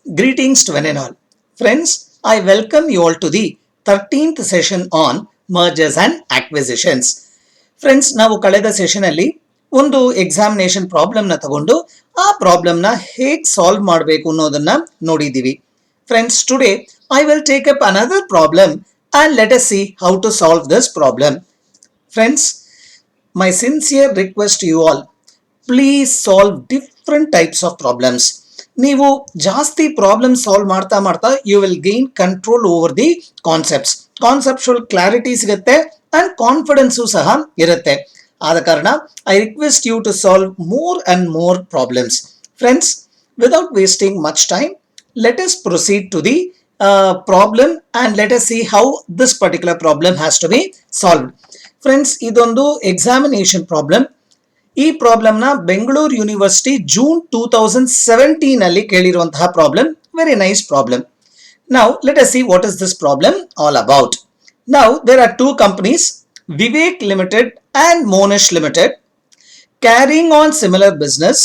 Greetings to one and all. Friends, I welcome you all to the 13th session on mergers and acquisitions. Friends ನಾವು ಕಳೆದ session ಅಲ್ಲಿ ಒಂದು examination problem ನ ತಗೊಂಡು ಆ problem ನ ಹೇಗೆ ಸಾಲ್ವ್ ಮಾಡಬೇಕು ಅನ್ನೋದನ್ನ ನೋಡಿದೀವಿ. Friends, today I will take up another problem and let us see how to solve this problem. Friends, my sincere request to you all, please solve different types of problems. ನೀವು ಜಾಸ್ತಿ problem solve ಮಾಡ್ತಾ ಮಾಡ್ತಾ you will gain control over the concepts. Conceptual clarity ಸಿಗುತ್ತೆ and confidence ಸಹ ಇರುತ್ತೆ. ಆದ ಕಾರಣ I request you to solve more and more problems. Friends, without wasting much time, let us proceed to the problem and let us see how this particular problem has to be solved. Friends, ಇದೊಂದು examination problem. ಈ problem ನ Bengaluru university June 2017 ಅಲ್ಲಿ ಕೇಳಿರುವಂತಹ problem. Very nice problem. Now let us see what is this problem all about. Now there are two companies, Vivek Limited and Monash Limited, carrying on similar business,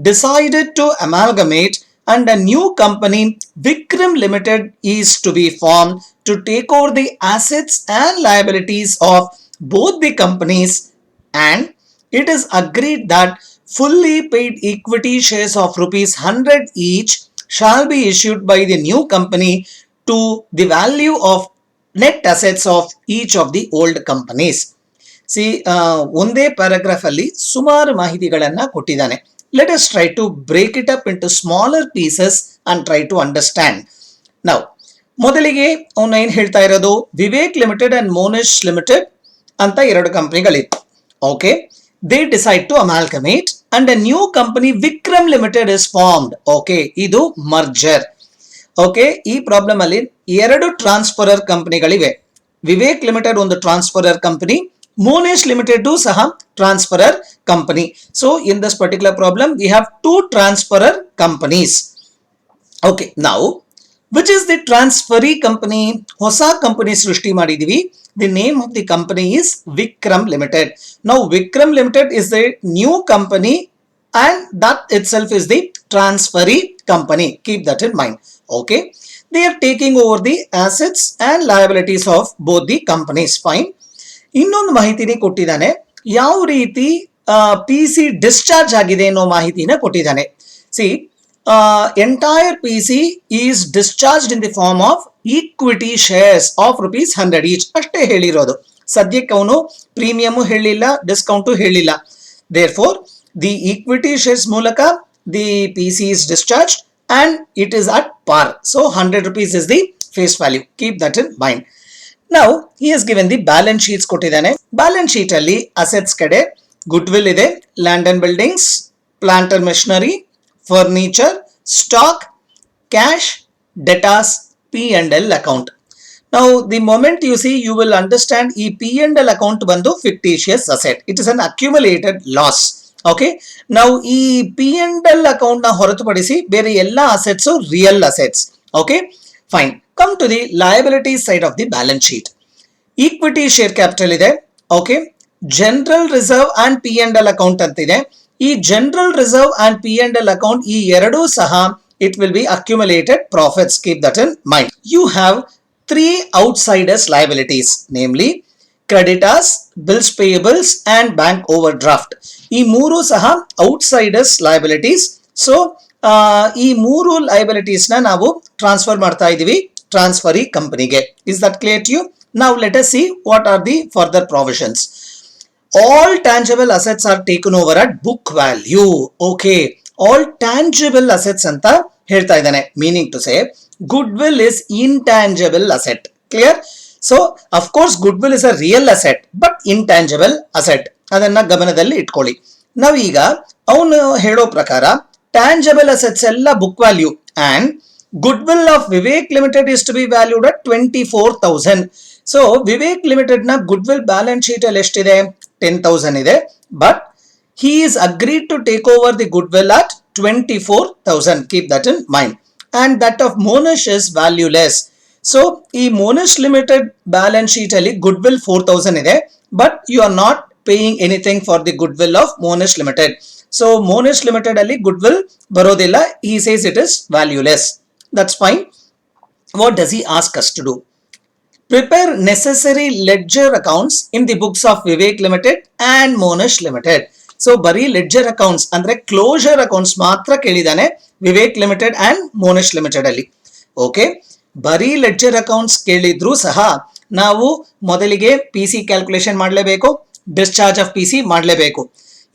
decided to amalgamate and a new company, Vikram Limited, is to be formed to take over the assets and liabilities of both the companies, and it is agreed that fully paid equity shares of rupees 100 each shall be issued by the new company to the value of net assets of each of the old companies. C, ಒಂದೇ paragraph ಅಲ್ಲಿ ಸುಮಾರು ಮಾಹಿತಿಗಳನ್ನ ಕೊಟ್ಟಿದ್ದಾನೆ. Let us try to break it up into smaller pieces and try to understand. Now, ಮೊದಲಿಗೆ ಅವನು ಏನ್ ಹೇಳ್ತಾ ಇರೋದು, Vivek limited and Monish Limited ಅಂತ ಎರಡು ಕಂಪನಿಗಳಿತ್ತು. Okay, they decide to amalgamate and a new company Vikram Limited is formed. Okay, ಇದು merger. Okay, ಈ ಪ್ರಾಬ್ಲಮ್ ಅಲ್ಲಿ ಎರಡು ಟ್ರಾನ್ಸ್ಫರರ್ ಕಂಪನಿಗಳಿವೆ. ವಿವೇಕ್ ಲಿಮಿಟೆಡ್ ಒಂದು ಟ್ರಾನ್ಸ್ಫರರ್ ಕಂಪನಿ, ಮೋನಿಶ್ ಲಿಮಿಟೆಡ್ ಸಹ transferor company. So in this particular problem we have two transferor companies. Okay, ನಾವು which is the transferee company? ಹೊಸ ಕಂಪನಿ ಸೃಷ್ಟಿ ಮಾಡಿದೀವಿ. The name of the company is Vikram Limited. Now Vikram Limited is the new company and that itself is the transferee company. Keep that in mind. Okay, they are taking over the assets and liabilities of both the companies. Fine. ಇನ್ನೊಂದು ಮಾಹಿತಿನೇ ಕೊಟ್ಟಿದ್ದಾನೆ. ಯಾವ ರೀತಿ PC discharge ಆಗಿದೆ ಅನ್ನೋ ಮಾಹಿತಿನ ಕೊಟ್ಟಿದ್ದಾನೆ. C, entire PC is discharged in the form of equity shares of rupees 100 each. ಅಷ್ಟೇ ಹೇಳಿರೋದು. ಸದ್ಯಕ್ಕೆ ಅವನು ಪ್ರೀಮಿಯಮ್ ಹೇಳಿಲ್ಲ, ಡಿಸ್ಕೌಂಟ್ ಹೇಳಿಲ್ಲ. Therefore, the equity shares ಮೂಲಕ the PC is discharged and it is at par. So 100 rupees is the face value. Keep that in mind. Now he has given the balance sheets ಕೊಟ್ಟಿದ್ದಾನೆ. Balance sheet ಅಲ್ಲಿ assets ಕಡೆ goodwill ಇದೆ, land and buildings, plant and machinery, furniture, stock, cash, debtors, P&L account. Now the moment you see, you will understand e P&L account bandu fictitious asset. It is an accumulated loss. Okay, now e P&L account na ಹೊರತುಪಡಿಸಿ ಬೇರೆ ಎಲ್ಲ assets real assets. Okay, fine. Come to the liability side of the balance sheet. Equity share capital ಇದೆ. Okay, general reserve and P&L account ಅಂತಿದೆ. ಈ general reserve and P&L account ಈ ಎರಡೂ ಸಹ it will be accumulated profits. Keep that in mind. You have 3 outsiders liabilities, namely creditors, bills payables and bank overdraft. ಈ ಮೂರು ಸಹ outsiders liabilities. So ಈ ಮೂರು liabilities ನ ನಾವು ಟ್ರಾನ್ಸ್ಫರ್ ಮಾಡ್ತಾ ಇದೀವಿ ಟ್ರಾನ್ಸ್ಫರಿ ಕಂಪನಿಗೆ. Is that clear to you? Now let us see what are the further provisions. All tangible assets are taken over at book value. Okay, all tangible assets ಅಂತ ಹೇಳ್ತಾ ಇದ್ದಾನೆ. Meaning to say, goodwill is intangible asset. Clear? So of course goodwill is a real asset but intangible asset. ಅದನ್ನ ಗಮನದಲ್ಲಿ ಇಟ್ಕೊಳ್ಳಿ. ನಾವೀಗ ಅವನು ಹೇಳೋ ಪ್ರಕಾರ tangible assets ಎಲ್ಲ book value and goodwill of Vivek Limited is to be valued at 24,000. So Vivek limited ನ goodwill balance sheet ಅಲ್ಲಿ ಎಷ್ಟಿದೆ? 10,000 ಇದೆ. But he is agreed to take over the goodwill at 24,000. Keep that in mind. And that of Monash is valueless. So ಈ Monash Limited balance sheet ಅಲ್ಲಿ goodwill 4,000 ಇದೆ. But you are not paying anything for the goodwill of Monash Limited. So Monash Limited ಅಲ್ಲಿ goodwill ಬರೋದಿಲ್ಲ. He says it is valueless. That's fine. What does he ask us to do? Prepare necessary ledger accounts in the books of Vivek Limited and Monash Limited. So ಬರೀ ledger accounts ಅಂದ್ರೆ closure accounts ಮಾತ್ರ ಕೇಳಿದಾನೆ Vivek limited and Monash Limited ಅಲ್ಲಿ. Okay, ಬರೀ ledger accounts ಕೇಳಿದ್ರು ಸಹ ನಾವು ಮೊದಲಿಗೆ ಪಿ ಸಿ ಕ್ಯಾಲ್ಕುಲೇಷನ್ ಮಾಡಲೇಬೇಕು, ಡಿಸ್ಚಾರ್ಜ್ ಆಫ್ ಪಿ ಸಿ ಮಾಡಲೇಬೇಕು.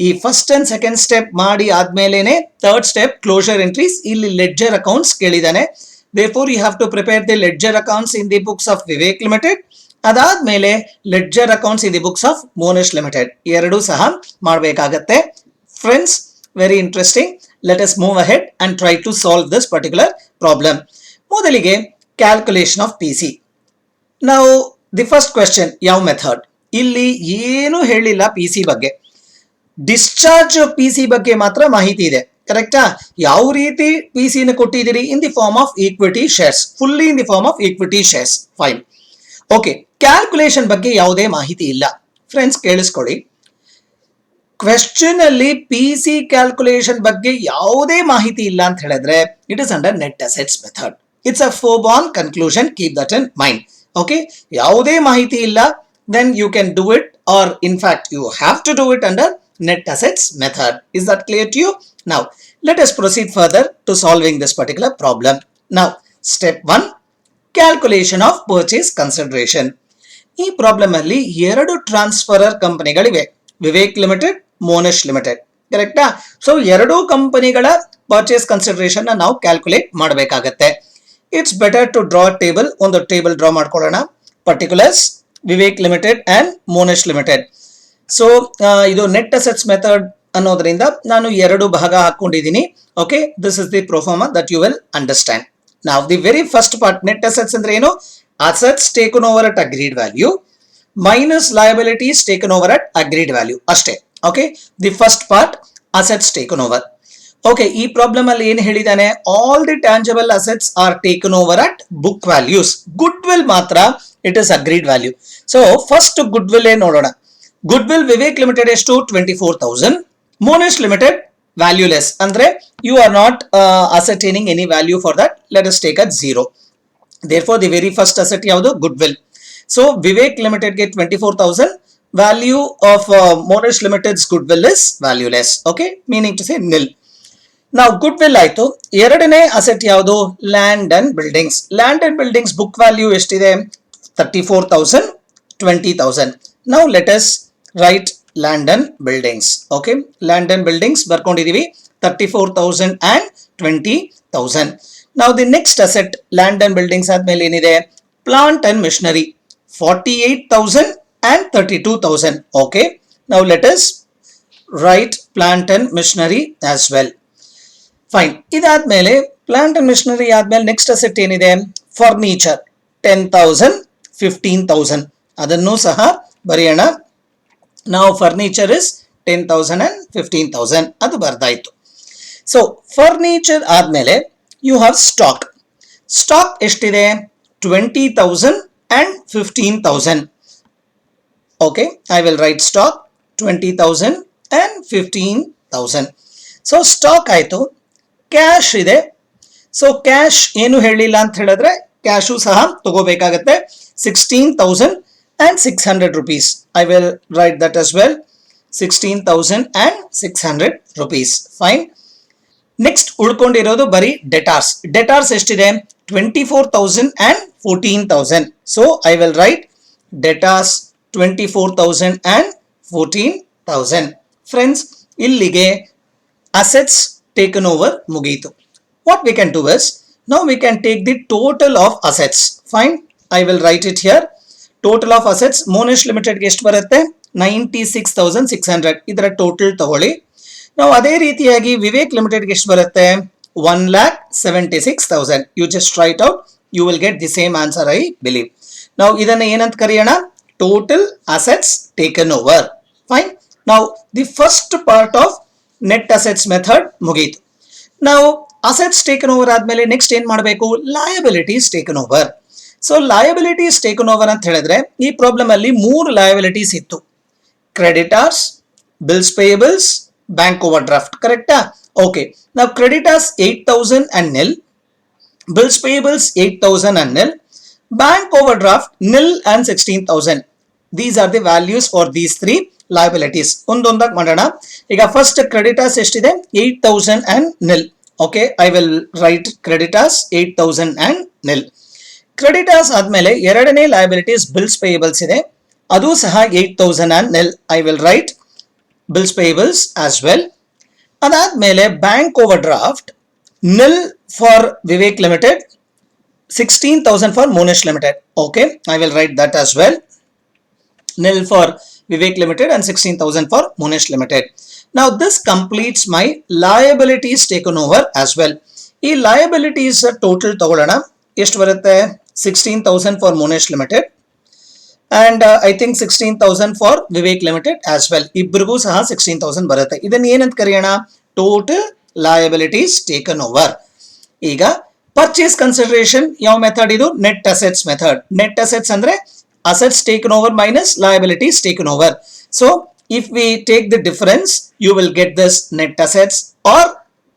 ಈ ಫಸ್ಟ್ ಅಂಡ್ ಸೆಕೆಂಡ್ ಸ್ಟೆಪ್ ಮಾಡಿ ಆದ್ಮೇಲೆನೆ ಥರ್ಡ್ ಸ್ಟೆಪ್ ಕ್ಲೋಜರ್ ಎಂಟ್ರೀಸ್. ಇಲ್ಲಿ ಲೆಡ್ಜರ್ ಅಕೌಂಟ್ಸ್ ಕೇಳಿದಾನೆ. Therefore, you have to prepare the ledger accounts in the books of Vivek Limited. ಅದಾದ್ಮೇಲೆ ledger accounts in the books of Monash Limited. ಎರಡೂ ಸಹ ಮಾಡಬೇಕಾಗತ್ತೆ. Friends, very interesting. Let us move ahead and try to solve this particular problem. ಮೊದಲಿಗೆ calculation of PC. Now, the first question, ಯಾವ method? ಇಲ್ಲಿ ಏನು ಹೇಳಿಲ್ಲ PC ಬಗ್ಗೆ. Discharge P C ಬಗ್ಗೆ ಮಾತ್ರ ಮಾಹಿತಿ ಇದೆ. ಕರೆಕ್ಟಾ? ಯಾವ ರೀತಿ ಪಿ ಸಿ ನ ಕೊಟ್ಟಿದ್ದೀರಿ? In the form of equity shares, fully in the form of equity shares. Fine. Okay, calculation ಬಗ್ಗೆ ಯಾವುದೇ ಮಾಹಿತಿ ಇಲ್ಲ. ಫ್ರೆಂಡ್ಸ್ ಕೇಳಿಸ್ಕೊಳ್ಳಿ, ಕ್ವೆಶ್ಚನ್ ಅಲ್ಲಿ ಪಿ ಸಿ ಕ್ಯಾಲ್ಕುಲೇಷನ್ ಬಗ್ಗೆ ಯಾವುದೇ ಮಾಹಿತಿ ಇಲ್ಲ ಅಂತ ಹೇಳಿದ್ರೆ it is under net assets method. It's a foregone conclusion, keep that in mind. Okay, ಯಾವುದೇ ಮಾಹಿತಿ ಇಲ್ಲ, then you can do it, or in fact you have to do it under net assets method. Is that clear to you? Now let us proceed further to solving this particular problem. Now step 1, calculation of purchase consideration. ಈ problem ಅಲ್ಲಿ ಎರಡು transferor ಕಂಪನಿಗಳಿವೆ, Vivek Limited, Monash Limited. ಕರೆಕ್ಟಾ? So ಎರಡೂ ಕಂಪನಿಗಳ purchase consideration ನಾವು calculate ಮಾಡಬೇಕಾಗತ್ತೆ. It's better to draw table. ಒಂದು ಟೇಬಲ್ ಡ್ರಾ ಮಾಡ್ಕೊಳ್ಳೋಣ. Particulars Vivek limited and Monash Limited. So ಇದು ನೆಟ್ ಅಸೆಟ್ಸ್ ಮೆಥಡ್ ಅನ್ನೋದ್ರಿಂದ ನಾನು ಎರಡು ಭಾಗ ಹಾಕೊಂಡಿದ್ದೀನಿ. Okay, this is the proforma that you will understand. ನಾವು the very first part, net assets ಅಂದ್ರೆ ಏನು? Assets taken over at agreed value minus liabilities taken over at agreed value ಅಷ್ಟೇ. Okay, the first part assets taken over. Okay, ಈ problem ಅಲ್ಲಿ ಏನು ಹೇಳಿದಾನೆ? All the tangible assets are taken over at book values. Goodwill ಮಾತ್ರ it is agreed value. So first goodwill ನೋಡೋಣ. Goodwill Vivek Limited ಎಷ್ಟು? 24,000. Monash Limited valueless ಅಂದ್ರೆ you are not ascertaining any value for that. Let us take at 0. therefore the very first asset ಯಾವುದು? Goodwill. So Vivek Limited ಗೆ 24,000, value of Monash Limited's goodwill is valueless. Okay, meaning to say nil. ನಾವು goodwill ಆಯ್ತು. ಎರಡನೇ asset ಯಾವುದು? Land and buildings. Land and buildings book value ಎಷ್ಟಿದೆ? 34,000, 20,000. Now let us write land and buildings. Okay, land and buildings ಬರ್ಕೊಂಡಿದೀವಿ 34,000 and 20,000. Now the next asset land and buildings ಆದ್ಮೇಲೆ ಏನಿದೆ? Plant and machinery 48,000 and 32,000. Okay, now let us write plant and machinery as well. Fine. ಇದಾದ್ಮೇಲೆ plant and machinery ಆದ್ಮೇಲೆ next asset ಏನಿದೆ? Furniture 10,000, 15,000. ಅದನ್ನು ಸಹ ಬರೆಯೋಣ. ನಾವು furniture is 10,000 and 15,000 ಅದು ಬರ್ದಾಯ್ತು. ಸೊ ಫರ್ನಿಚರ್ ಆದ್ಮೇಲೆ ಯು ಹ್ಯಾವ್ ಸ್ಟಾಕ್. ಸ್ಟಾಕ್ ಎಷ್ಟಿದೆ? 20,000 and 15,000. Okay, I will right stock 20,000 and 15,000. So stock ಆಯ್ತು. ಕ್ಯಾಶ್ ಇದೆ. ಸೊ ಕ್ಯಾಶ್ ಏನು ಹೇಳಿಲ್ಲ ಅಂತ ಹೇಳಿದ್ರೆ ಕ್ಯಾಶು ಸಹ ತಗೋಬೇಕಾಗತ್ತೆ. 16,000 and 600 rupees. I will write that as well. 16,000 and 600 rupees. Fine. Next ಉಳ್ಕೊಂಡಿರೋದು ಬರೀ ಡೆಟಾರ್ಸ್. ಡೆಟಾರ್ಸ್ ಎಷ್ಟಿದೆ? 24,000 and 14,000. So I will write ಡೆಟಾರ್ಸ್ 24,000 and 14,000. Friends, ಇಲ್ಲಿಗೆ assets taken over ಮುಗೀತು. What we can do is, now we can take the total of assets. Fine. I will write it here. Total of assets Monash ಲಿಮಿಟೆಡ್ಗೆ ಎಷ್ಟು ಬರುತ್ತೆ? 96,600. ಇದರ total ತಗೊಳ್ಳಿ. ನಾವು ಅದೇ ರೀತಿಯಾಗಿ ವಿವೇಕ್ ಲಿಮಿಟೆಡ್ಗೆ ಎಷ್ಟು ಬರುತ್ತೆ? 1,76,000. You just write out, you will get the same answer, I believe. ನಾವು ಇದನ್ನ ಏನಂತ ಕರೆಯೋಣ? Total assets taken over. Fine. ನಾವು the first part of net assets method ಮುಗೀತು. ನಾವು ಅಸೆಟ್ಸ್ ಟೇಕನ್ ಓವರ್ ಆದ್ಮೇಲೆ ನೆಕ್ಸ್ಟ್ ಏನ್ ಮಾಡಬೇಕು? Liabilities taken over. So liabilities taken over ಅಂತ ಹೇಳಿದ್ರೆ ಈ ಪ್ರಾಬ್ಲಮ್ ಅಲ್ಲಿ 3 ಲಯಬಿಲಿಟೀಸ್ ಇತ್ತು. Creditors, bills payables, bank overdraft. ಕರೆಕ್ಟಾ? ಓಕೆ, ನಾವು creditors 8,000 and nil, Bills payables 8,000 and nil. Bank overdraft nil and 16,000. These are the values for these three liabilities. ಒಂದೊಂದಾಗಿ ಮಾಡೋಣ. ಈಗ ಫಸ್ಟ್ ಕ್ರೆಡಿಟರ್ಸ್ ಎಷ್ಟಿದೆ 8,000 and nil. Okay, I will right creditors 8,000 and nil. Creditors ಆದ್ಮೇಲೆ ಎರಡನೇ liabilities bills payables ಇದೆ, ಅದು ಸಹ 8,000 and nil. I will write bills payables as well. ಅದಾದ್ಮೇಲೆ bank overdraft nil for Vivek Limited, 16,000 for Monesh Limited. Okay, I will write that as well. Nil for Vivek Limited and 16,000 for Monesh Limited. Now this completes my liabilities taken over as well. ಈ liabilities total ತಗೊಳ್ಳೋಣ. ಎಷ್ಟು ಬರುತ್ತೆ? 16,000 for Monesh Limited and I think 16,000 for Vivek Limited as well. ಇಬ್ಬರಿಗೂ ಸಹ 16,000 ಬರುತ್ತೆ. ಇದನ್ನ ಏನಂತ ಕರೆಯೋಣ? Total liabilities taken over. ಈಗ ಪರ್ಚೇಸ್ ಕನ್ಸಿಡರೇಷನ್ ಯಾವ ಮೆಥಡ್ ಇದು? Net assets method. Net assets ಅಂದ್ರೆ assets taken over minus liabilities taken over. So if we take the difference, you will get this net assets or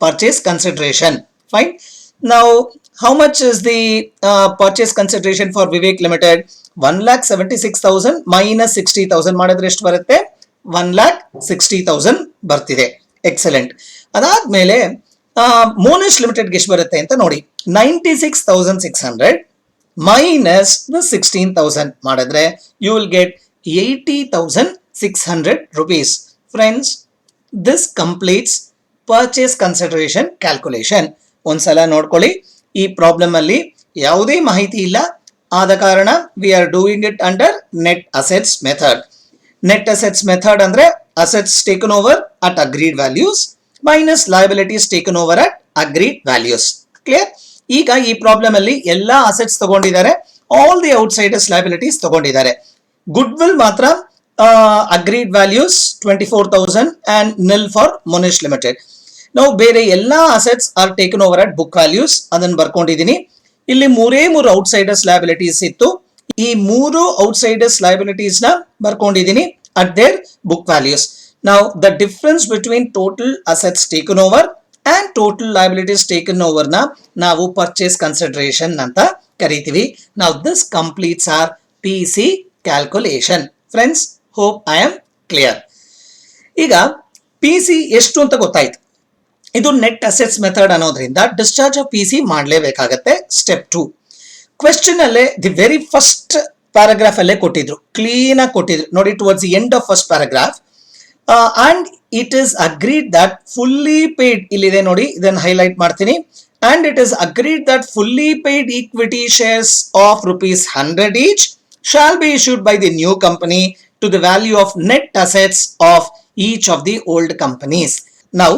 purchase consideration. Fine. Now how much is the purchase consideration for Vivek Limited? 1,76,000 minus 60,000 ಮಾಡಿದ್ರೆ ಎಷ್ಟು ಬರುತ್ತೆ? 1,60,000 ಬರ್ತಿದೆ. Excellent. ಅದಾದ್ಮೇಲೆ ಮೋನಿಶ್ ಲಿಮಿಟೆಡ್ಗೆ ಎಷ್ಟು ಬರುತ್ತೆ ಅಂತ ನೋಡಿ. 96,600 minus the 16,000 ಮಾಡಿದ್ರೆ you will get 80,600 rupees. Friends, this completes purchase consideration calculation. ಒಂದ್ಸಲ ನೋಡ್ಕೊಳ್ಳಿ, ಈ ಪ್ರಾಬ್ಲಮ್ ಅಲ್ಲಿ ಯಾವುದೇ ಮಾಹಿತಿ ಇಲ್ಲ, ಆದ ಕಾರಣ we are doing it under net assets method. Net assets method ಅಂದ್ರೆ assets taken over at agreed values minus liabilities taken over at agreed values. Clear? ಈಗ ಈ ಪ್ರಾಬ್ಲಮ್ ಅಲ್ಲಿ ಎಲ್ಲಾ ಅಸೆಟ್ಸ್ ತಗೊಂಡಿದ್ದಾರೆ, ಆಲ್ ದಿ ಔಟ್ಸೈಡರ್ಸ್ ಲಯಬಿಲಿಟೀಸ್ ತಗೊಂಡಿದ್ದಾರೆ. Goodwill ಮಾತ್ರ agreed values 24,000 and nil for Monish Limited. ನಾವು ಬೇರೆ ಎಲ್ಲಾ assets are taken over at book values, ಅದನ್ನು ಬರ್ಕೊಂಡಿದ್ದೀನಿ. ಇಲ್ಲಿ ಮೂರೇ ಮೂರು ಔಟ್ಸೈಡರ್ಸ್ ಲಯಬಿಲಿಟೀಸ್ ಇತ್ತು, ಈ ಮೂರು ಔಟ್ಸೈಡರ್ಸ್ ಲಯಬಿಲಿಟೀಸ್ ನ ಬರ್ಕೊಂಡಿದ್ದೀನಿ ಅಟ್ ದೇರ್ ಬುಕ್ ವ್ಯಾಲ್ಯೂಸ್. ನಾವು the difference between total assets taken over and total liabilities taken over na ನಾವು purchase consideration ಅಂತ ಕರೀತೀವಿ. Now this completes our PC calculation. Friends, hope I am clear. ಈಗ PC ಎಷ್ಟು ಅಂತ ಗೊತ್ತಾಯ್ತು. ಇದು net assets method ಅನ್ನೋದ್ರಿಂದ ಡಿಸ್ಚಾರ್ಜ್ ಆಫ್ PC ಮಾಡಲೇಬೇಕಾಗತ್ತೆ. ಸ್ಟೆಪ್ 2 ಕ್ವೆಶ್ಚನ್ ಅಲ್ಲೇ ದಿ ವೆರಿ ಫಸ್ಟ್ ಪ್ಯಾರಾಗ್ರಾಫ್ ಅಲ್ಲೇ ಕೊಟ್ಟಿದ್ರು, ಕ್ಲೀನ್ ಆಗಿ ಕೊಟ್ಟಿದ್ರು ನೋಡಿ, towards the end of first paragraph. And it is agreed that fully paid, ಇಲ್ಲಿದೆ ನೋಡಿ, ಇದನ್ನು ಹೈಲೈಟ್ ಮಾಡ್ತೀನಿ. And it is agreed that fully paid equity shares of rupees 100 each shall be issued by the new company to the value of net assets of each of the old companies. Now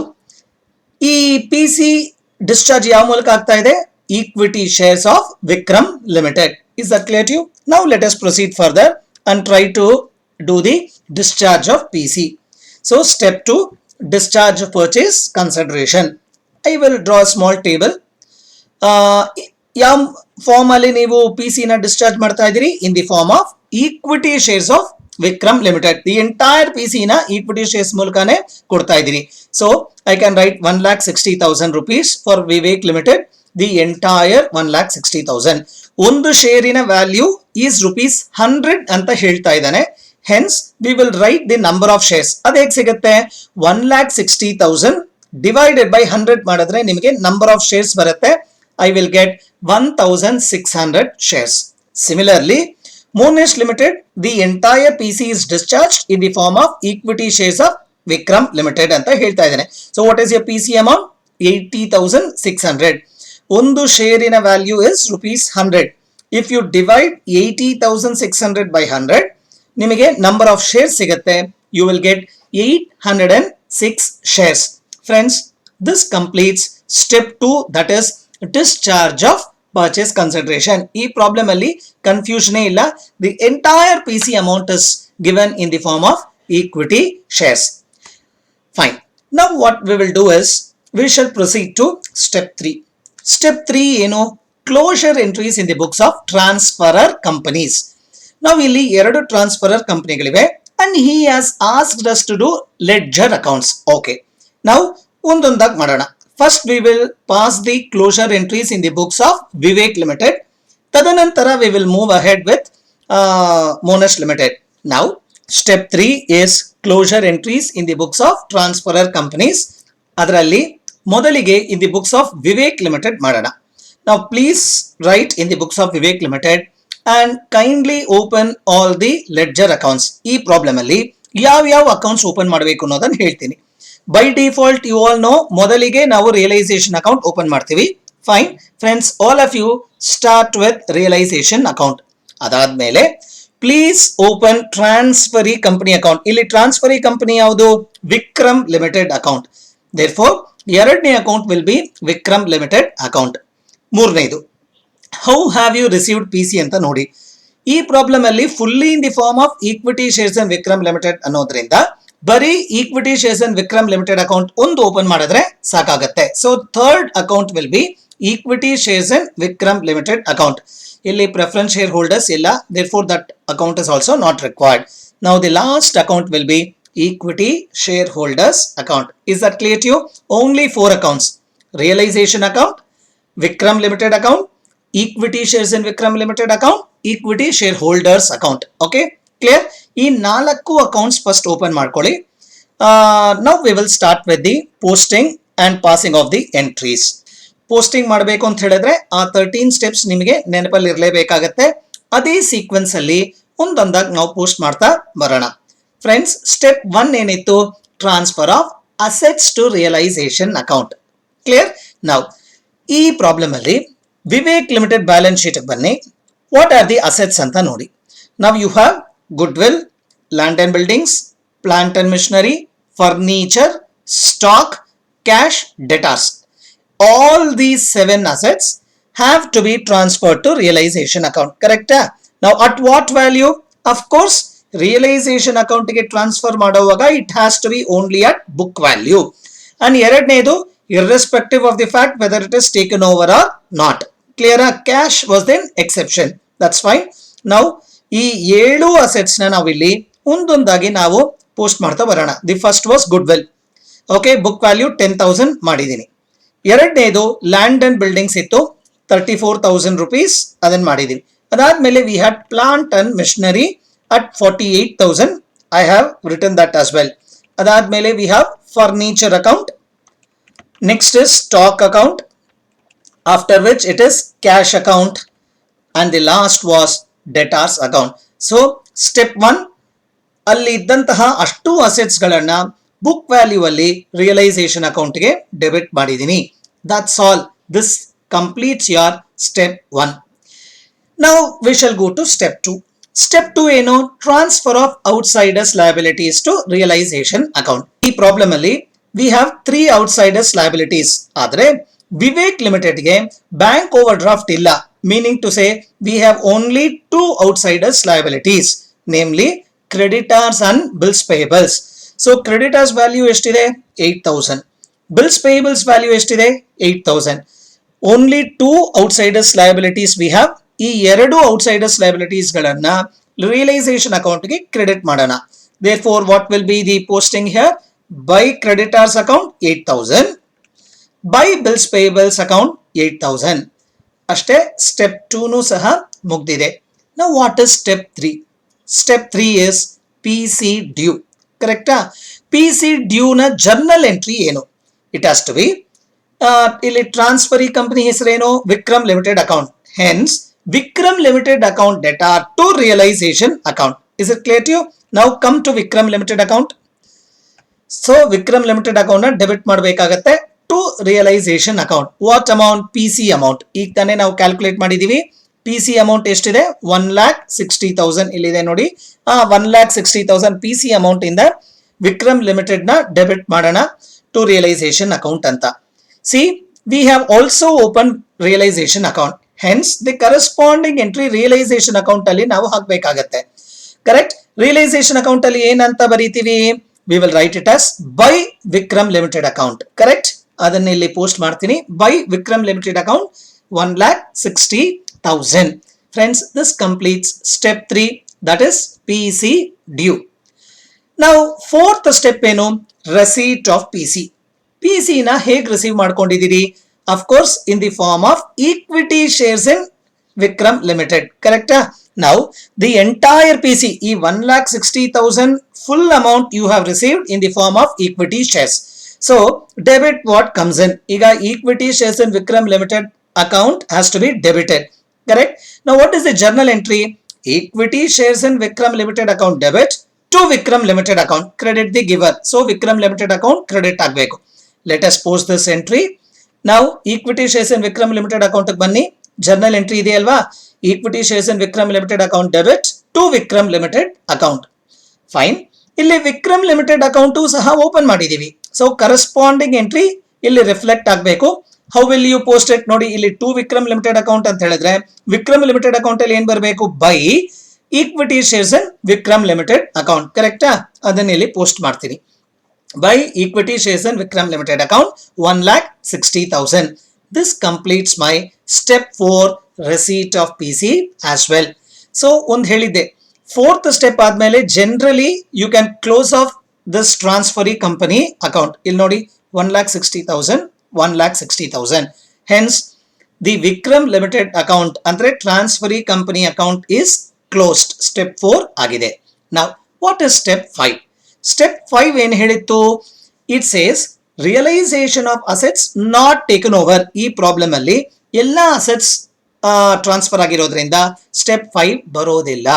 ಈ PC discharge ಯಾವ ಮೂಲಕ ಆಗ್ತಾ ಇದೆ? Equity shares of Vikram Limited. Is that clear to you? Now let us proceed further and try to do the discharge of PC. So step 2, discharge of purchase consideration. I will draw a small table. ಯಾವ form ಅಲ್ಲಿ ನೀವು PC ನ discharge ಮಾಡ್ತಾ ಇದ್ದೀರಿ? In the form of equity shares of Vikram limited. The entire PC ನ equity shares ಮೂಲಕನೇ ಕೊಡ್ತಾ ಇದ್ದೀರಿ. So I can write 1,60,000 rupees for Vivek limited, the entire 1,60,000. ಒಂದು ಶೇರಿನ ವ್ಯಾಲ್ಯೂ ಈಸ್ rupees 100 ಅಂತ ಹೇಳ್ತಾ ಇದ್ದಾನೆ. Hence, we will write the number of shares. ಅದು ಹೇಗೆ ಸಿಗುತ್ತೆ? 1,60,000 divided by 100 ಮಾಡಿದ್ರೆ ನಿಮಗೆ number of shares ಬರುತ್ತೆ. I will get 1,600 shares. Similarly, Monesh Limited, the entire PC is discharged in the form of equity shares of Vikram Limited ಅಂತ ಹೇಳ್ತಾ ಇದ್ದೇನೆ. So what is your PC amount? 80,600. ಒಂದು ಶೇರಿನ value is rupees 100. If you divide 80,600 by 100, ನಿಮಗೆ number of shares ಸಿಗುತ್ತೆ. You will get 806 shares. Friends, this completes step 2, that is discharge of purchase consideration. ಈ problem ಅಲ್ಲಿ confusion ಇಲ್ಲ. The entire PC amount is given in the form of equity shares. Fine. Now what we will do is we shall proceed to step 3. Step 3 ಏನು? Closure entries in the books of transferor companies. ನಾವು ಇಲ್ಲಿ ಎರಡು transferor ಕಂಪನಿಗಳಿವೆ and he has asked us to do ledger accounts. Okay, ನಾವು ಒಂದೊಂದಾಗಿ ಮಾಡೋಣ. first we will pass the closure entries in the books of Vivek Limited. Tadanantara we will move ahead with Monash Limited. Now step 3 is closure entries in the books of transferor companies. Adralli modalige in the books of Vivek Limited madana. Now please write in the books of Vivek Limited and kindly open all the ledger accounts. ಈ problem ಅಲ್ಲಿ ಯಾವ accounts open ಮಾಡಬೇಕು ಅನ್ನೋದನ್ನ ಹೇಳ್ತೀನಿ. By default you all know ಮೊದಲಿಗೆ ನಾವು realisation account open ಮಾಡ್ತೀವಿ. Fine friends, all of you start with realisation account. ಅದಾದ್ಮೇಲೆ please open transferee company account. ಇಲ್ಲಿ ಟ್ರಾನ್ಸ್ಫರಿ ಕಂಪನಿ ಯಾವುದು? Vikram limited account. ದೇರ್ಫೋರ್ ಎರಡನೇ account will be Vikram limited account. ಮೂರನೇದು how have you received PC ಅಂತ ನೋಡಿ. ಈ problem ಅಲ್ಲಿ fully in the form of equity shares and Vikram Limited ಅನ್ನೋದ್ರಿಂದ ಬರೀ equity shares and Vikram limited account ಒಂದು ಓಪನ್ ಮಾಡಿದ್ರೆ ಸಾಕಾಗತ್ತೆ. So third account will be equity shares and Vikram limited account. ಇಲ್ಲಿ ಪ್ರೆಫರೆನ್ಸ್ ಶೇರ್ ಹೋಲ್ಡರ್ಸ್ ಇಲ್ಲ, therefore that account is also not required. Now the last account will be equity shareholders account. Is that clear to you? Only 4 accounts: realization account, Vikram Limited account, equity shares in Vikram Limited account, equity shareholders account. Okay, clear? ಈ 4 accounts first open ಮಾಡ್ಕೊಳ್ಳಿ. Now we will start with the posting and passing of the entries. Posting ಮಾಡಬೇಕು ಅಂತ ಹೇಳಿದ್ರೆ ಆ 13 steps ನಿಮಗೆ ನೆನಪಲ್ಲಿ ಇರಲೇಬೇಕಾಗತ್ತೆ. ಅದೇ sequence ಅಲ್ಲಿ ಒಂದೊಂದಾಗಿ ನಾವು ಪೋಸ್ಟ್ ಮಾಡ್ತಾ ಬರೋಣ. ಫ್ರೆಂಡ್ಸ್, ಸ್ಟೆಪ್ 1 ಏನಿತ್ತು? Transfer of assets to realisation account. Clear? ನಾವು ಈ ಪ್ರಾಬ್ಲಮ್ ಅಲ್ಲಿ ವಿವೇಕ್ ಲಿಮಿಟೆಡ್ ಬ್ಯಾಲೆನ್ಸ್ ಶೀಟ್ ಬನ್ನಿ. ವಾಟ್ ಆರ್ ದಿ ಅಸೆಟ್ಸ್ ಅಂತ ನೋಡಿ. ನಾವು you have goodwill, land and buildings, plant and machinery, furniture, stock, cash, debtors. All these 7 assets have to be transferred to realization account. Correct? Now at what value? Of course, realization account ಗೆ transfer ಮಾಡುವಾಗ it has to be only at book value. And ಎರಡನೇದು irrespective of the fact whether it is taken over or not. Clear? Cash was then exception. That's fine. Now ಈ 7 assets ನ ನಾವು ಇಲ್ಲಿ ಒಂದೊಂದಾಗಿ ನಾವು post ಮಾಡ್ತಾ ಬರೋಣ. The first was goodwill. Okay, book value 10,000 ಮಾಡಿದ್ದೀನಿ. ಎರಡನೇದು ಲ್ಯಾಂಡ್ ಅಂಡ್ ಬಿಲ್ಡಿಂಗ್ಸ್ ಇತ್ತು, 34,000 rupees ಅದನ್ನ ಮಾಡಿದೀವಿ. ಅದಾದ್ಮೇಲೆ we had plant and machinery at 48,000. I have written that as well. ಅದಾದ್ಮೇಲೆ we have furniture account. Next is stock account, after which it is cash account, and the last was debtors account. So step 1 ಅಲ್ಲಿ ಇದ್ದಂತಹ ಅಷ್ಟು assets ಗಳನ್ನ book value ಅಲ್ಲಿ realisation ಅಕೌಂಟ್ಗೆ debit ಮಾಡಿದ್ದೀನಿ. That's all. This completes your step 1. Now we shall go to step 2. Step 2 ಏನು? Transfer of outsiders liabilities to realisation account. ಈ problem ಅಲ್ಲಿ ವಿ ಹ್ಯಾವ್ 3 ಔಟ್ಸೈಡರ್ಸ್ ಲಯಬಿಲಿಟೀಸ್. ಆದ್ರೆ ವಿವೇಕ್ ಲಿಮಿಟೆಡ್ಗೆ ಬ್ಯಾಂಕ್ ಓವರ್ ಡ್ರಾಫ್ಟ್ ಇಲ್ಲ. Meaning to say we have only 2 outsiders liabilities, namely creditors and bills payables. So creditors value ಎಷ್ಟಿದೆ? 8,000. Bills payables value ಎಷ್ಟಿದೆ? 8,000. Only 2 outsiders liabilities we have. ಈ 2 outsiders liabilities ಗಳನ್ನ realisation ಅಕೌಂಟ್ಗೆ credit ಮಾಡೋಣ. Therefore what will be the posting here? By creditors account 8,000, by bills payables account 8,000. ಅಷ್ಟೇ. Step 2 ಸಹ ಮುಗ್ದಿದೆ. Now what is step 3? Step 3 is PC due. ಕರೆಕ್ಟಾ? PC due ನ journal entry ಏನು? It has to be ಇಲ್ಲಿ transferee company ಹೆಸರೇನು? Vikram limited account. Hence Vikram limited account debtor to realisation account. Is it clear to you? Now come to Vikram limited account. So Vikram limited account ನ debit ಮಾಡಬೇಕಾಗತ್ತೆ to realisation account. What amount? PC amount. ಈಗ ತಾನೇ ನಾವು calculate ಮಾಡಿದೀವಿ. PC amount ಎಷ್ಟಿದೆ? 1,60,000 ಇಲ್ಲಿದೆ ನೋಡಿ. 1,60,000 PC amount ಇಂದ ವಿಕ್ರಮ್ ಲಿಮಿಟೆಡ್ ನ ಡೆಬಿಟ್ ಮಾಡೋಣ ಟು ರಿಯಲೈಸೇಷನ್ ಅಕೌಂಟ್ ಅಂತ. See, we have also open realisation account. Hence the corresponding entry realisation account ಅಲ್ಲಿ ನಾವು ಹಾಕಬೇಕಾಗತ್ತೆ. ಕರೆಕ್ಟ್? ರಿಯಲೈಸೇಷನ್ ಅಕೌಂಟ್ ಅಲ್ಲಿ ಏನಂತ ಬರೀತೀವಿ? We will write it as by Vikram limited account. Correct? ಅದನ್ನ ಇಲ್ಲಿ ಪೋಸ್ಟ್ ಮಾಡ್ತೀನಿ. By Vikram limited account 1,60,000. Friends, this completes step 3, that is PC due. Now, fourth step ಏನು? Receipt of PC. PC ನ ಹೇಗೆ receive ಮಾಡ್ಕೊಂಡಿದ್ದೀರಿ? Of course, in the form of equity shares in Vikram Limited. Correct? Now, the entire PC, e 1,60,000 full amount you have received in the form of equity shares. So, debit what comes in? Iga equity shares in Vikram Limited account has to be debited. Correct? Now, what is the journal entry? Equity shares in Vikram Limited account debit to Vikram Limited account. Credit the giver. So, Vikram Limited account credit agbeku. Let us post this entry. Now, equity shares in Vikram Limited account banni. Journal entry ide alva. Equity shares in Vikram Limited account debit to Vikram Limited account. Fine. ಇಲ್ಲಿ Vikram limited account ಸಹ open ಮಾಡಿದೀವಿ. So corresponding entry ಇಲ್ಲಿ reflect ಆಗಬೇಕು. How will you post it? ನೋಡಿ, ಇಲ್ಲಿ to Vikram limited account ಅಂತ ಹೇಳಿದ್ರೆ Vikram limited account ಅಲ್ಲಿ ಏನ್ ಬರಬೇಕು? By equity shares in Vikram limited account. ಕರೆಕ್ಟಾ? ಅದನ್ನ ಇಲ್ಲಿ ಪೋಸ್ಟ್ ಮಾಡ್ತೀನಿ. By equity shares in Vikram Limited account 1,60,000. This completes my step 4 receipt of PC as well. So ಒಂದು ಹೇಳಿದ್ದೆ, fourth step ಆದ್ಮೇಲೆ generally you can close off this transferee company account. ಇಲ್ಲಿ ನೋಡಿ 1,60,000. Hence the Vikram Limited account ಅಂದ್ರೆ transferee company account is closed. Step 4 ಆಗಿದೆ. Now what is step 5? Step 5 ಏನು ಹೇಳಿತ್ತು? It says realization of assets not taken over. ಈ problem ಅಲ್ಲಿ ಎಲ್ಲ assets transfer ಆಗಿರೋದ್ರಿಂದ ಸ್ಟೆಪ್ 5 ಬರೋದಿಲ್ಲ.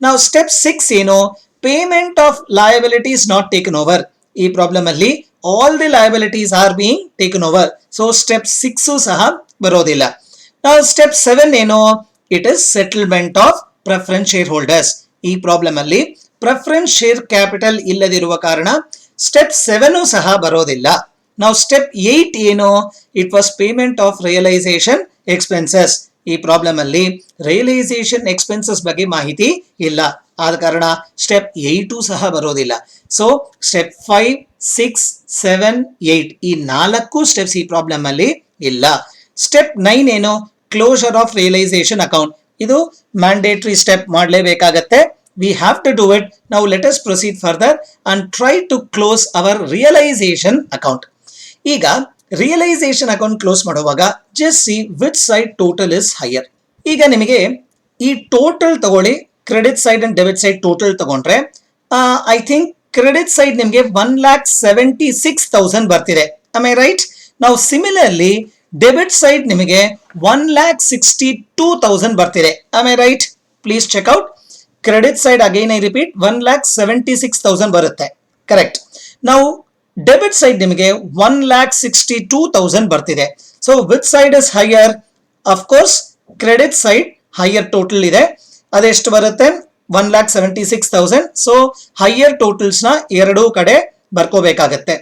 ನಾವು ಸ್ಟೆಪ್ 6 ಏನು? Payment of liabilities not taken over. ಈ ಪ್ರಾಬ್ಲಮ್ ಅಲ್ಲಿ all the liabilities are being taken over. So step 6 ಸಹ ಬರೋದಿಲ್ಲ. ನಾವು ಸ್ಟೆಪ್ 7 ಏನು? It is settlement of preference share holders. ಈ ಪ್ರಾಬ್ಲಮ್ ಅಲ್ಲಿ ಪ್ರೆಫರೆನ್ಸ್ ಶೇರ್ ಕ್ಯಾಪಿಟಲ್ ಇಲ್ಲದಿರುವ ಕಾರಣ ಸ್ಟೆಪ್ 7 ಸಹ ಬರೋದಿಲ್ಲ. ನಾವು ಸ್ಟೆಪ್ 8 ಏನು? It was payment of realisation expenses. ಈ ಪ್ರಾಬ್ಲಮ್ ಅಲ್ಲಿ ರಿಯಲೈಸೇಷನ್ ಎಕ್ಸ್ಪೆನ್ಸಸ್ ಬಗ್ಗೆ ಮಾಹಿತಿ ಇಲ್ಲ, ಆದ ಕಾರಣ ಸ್ಟೆಪ್ 8 ಸಹ ಬರೋದಿಲ್ಲ. ಸೊ ಸ್ಟೆಪ್ 5, 6, 7, 8 ಈ 4 ಸ್ಟೆಪ್ಸ್ ಈ ಪ್ರಾಬ್ಲಮ್ ಅಲ್ಲಿ ಇಲ್ಲ. ಸ್ಟೆಪ್ 9 ಏನು? Closure of realisation account. ಇದು ಮ್ಯಾಂಡೇಟರಿ ಸ್ಟೆಪ್, ಮಾಡಲೇಬೇಕಾಗತ್ತೆ. We have to do it. Now let us proceed further and try to close our realization account. ಈಗ ರಿಯಲೈಸೇಷನ್ ಅಕೌಂಟ್ ಕ್ಲೋಸ್ ಮಾಡುವಾಗ just see which side total is higher. ಈಗ ನಿಮಗೆ ಈ total ತಗೊಳ್ಳಿ, credit side and debit side total ತಗೊಂಡ್ರೆ I think credit side ನಿಮಗೆ 1,76,000 ಬರ್ತಿದೆ. am I right? ನಾವು ಸಿಮಿಲರ್ಲಿ ಡೆಬಿಟ್ ಸೈಡ್ ನಿಮಗೆ 1,62,000 ಬರ್ತಿದೆ. am I right? Please check out. Credit side again I repeat 1,76,000 ಬರುತ್ತೆ. ಕರೆಕ್ಟ್. ನಾವು ಡೆಬಿಟ್ ಸೈಡ್ ನಿಮಗೆ 1,62,000 ಬರ್ತಿದೆ. So which side is higher? Of course credit side higher total ಇದೆ. ಅದೆಷ್ಟು ಬರುತ್ತೆ? 1,76,000. ಸೊ ಹೈಯರ್ ಟೋಟಲ್ಸ್ ನ ಎರಡೂ ಕಡೆ ಬರ್ಕೋಬೇಕಾಗತ್ತೆ.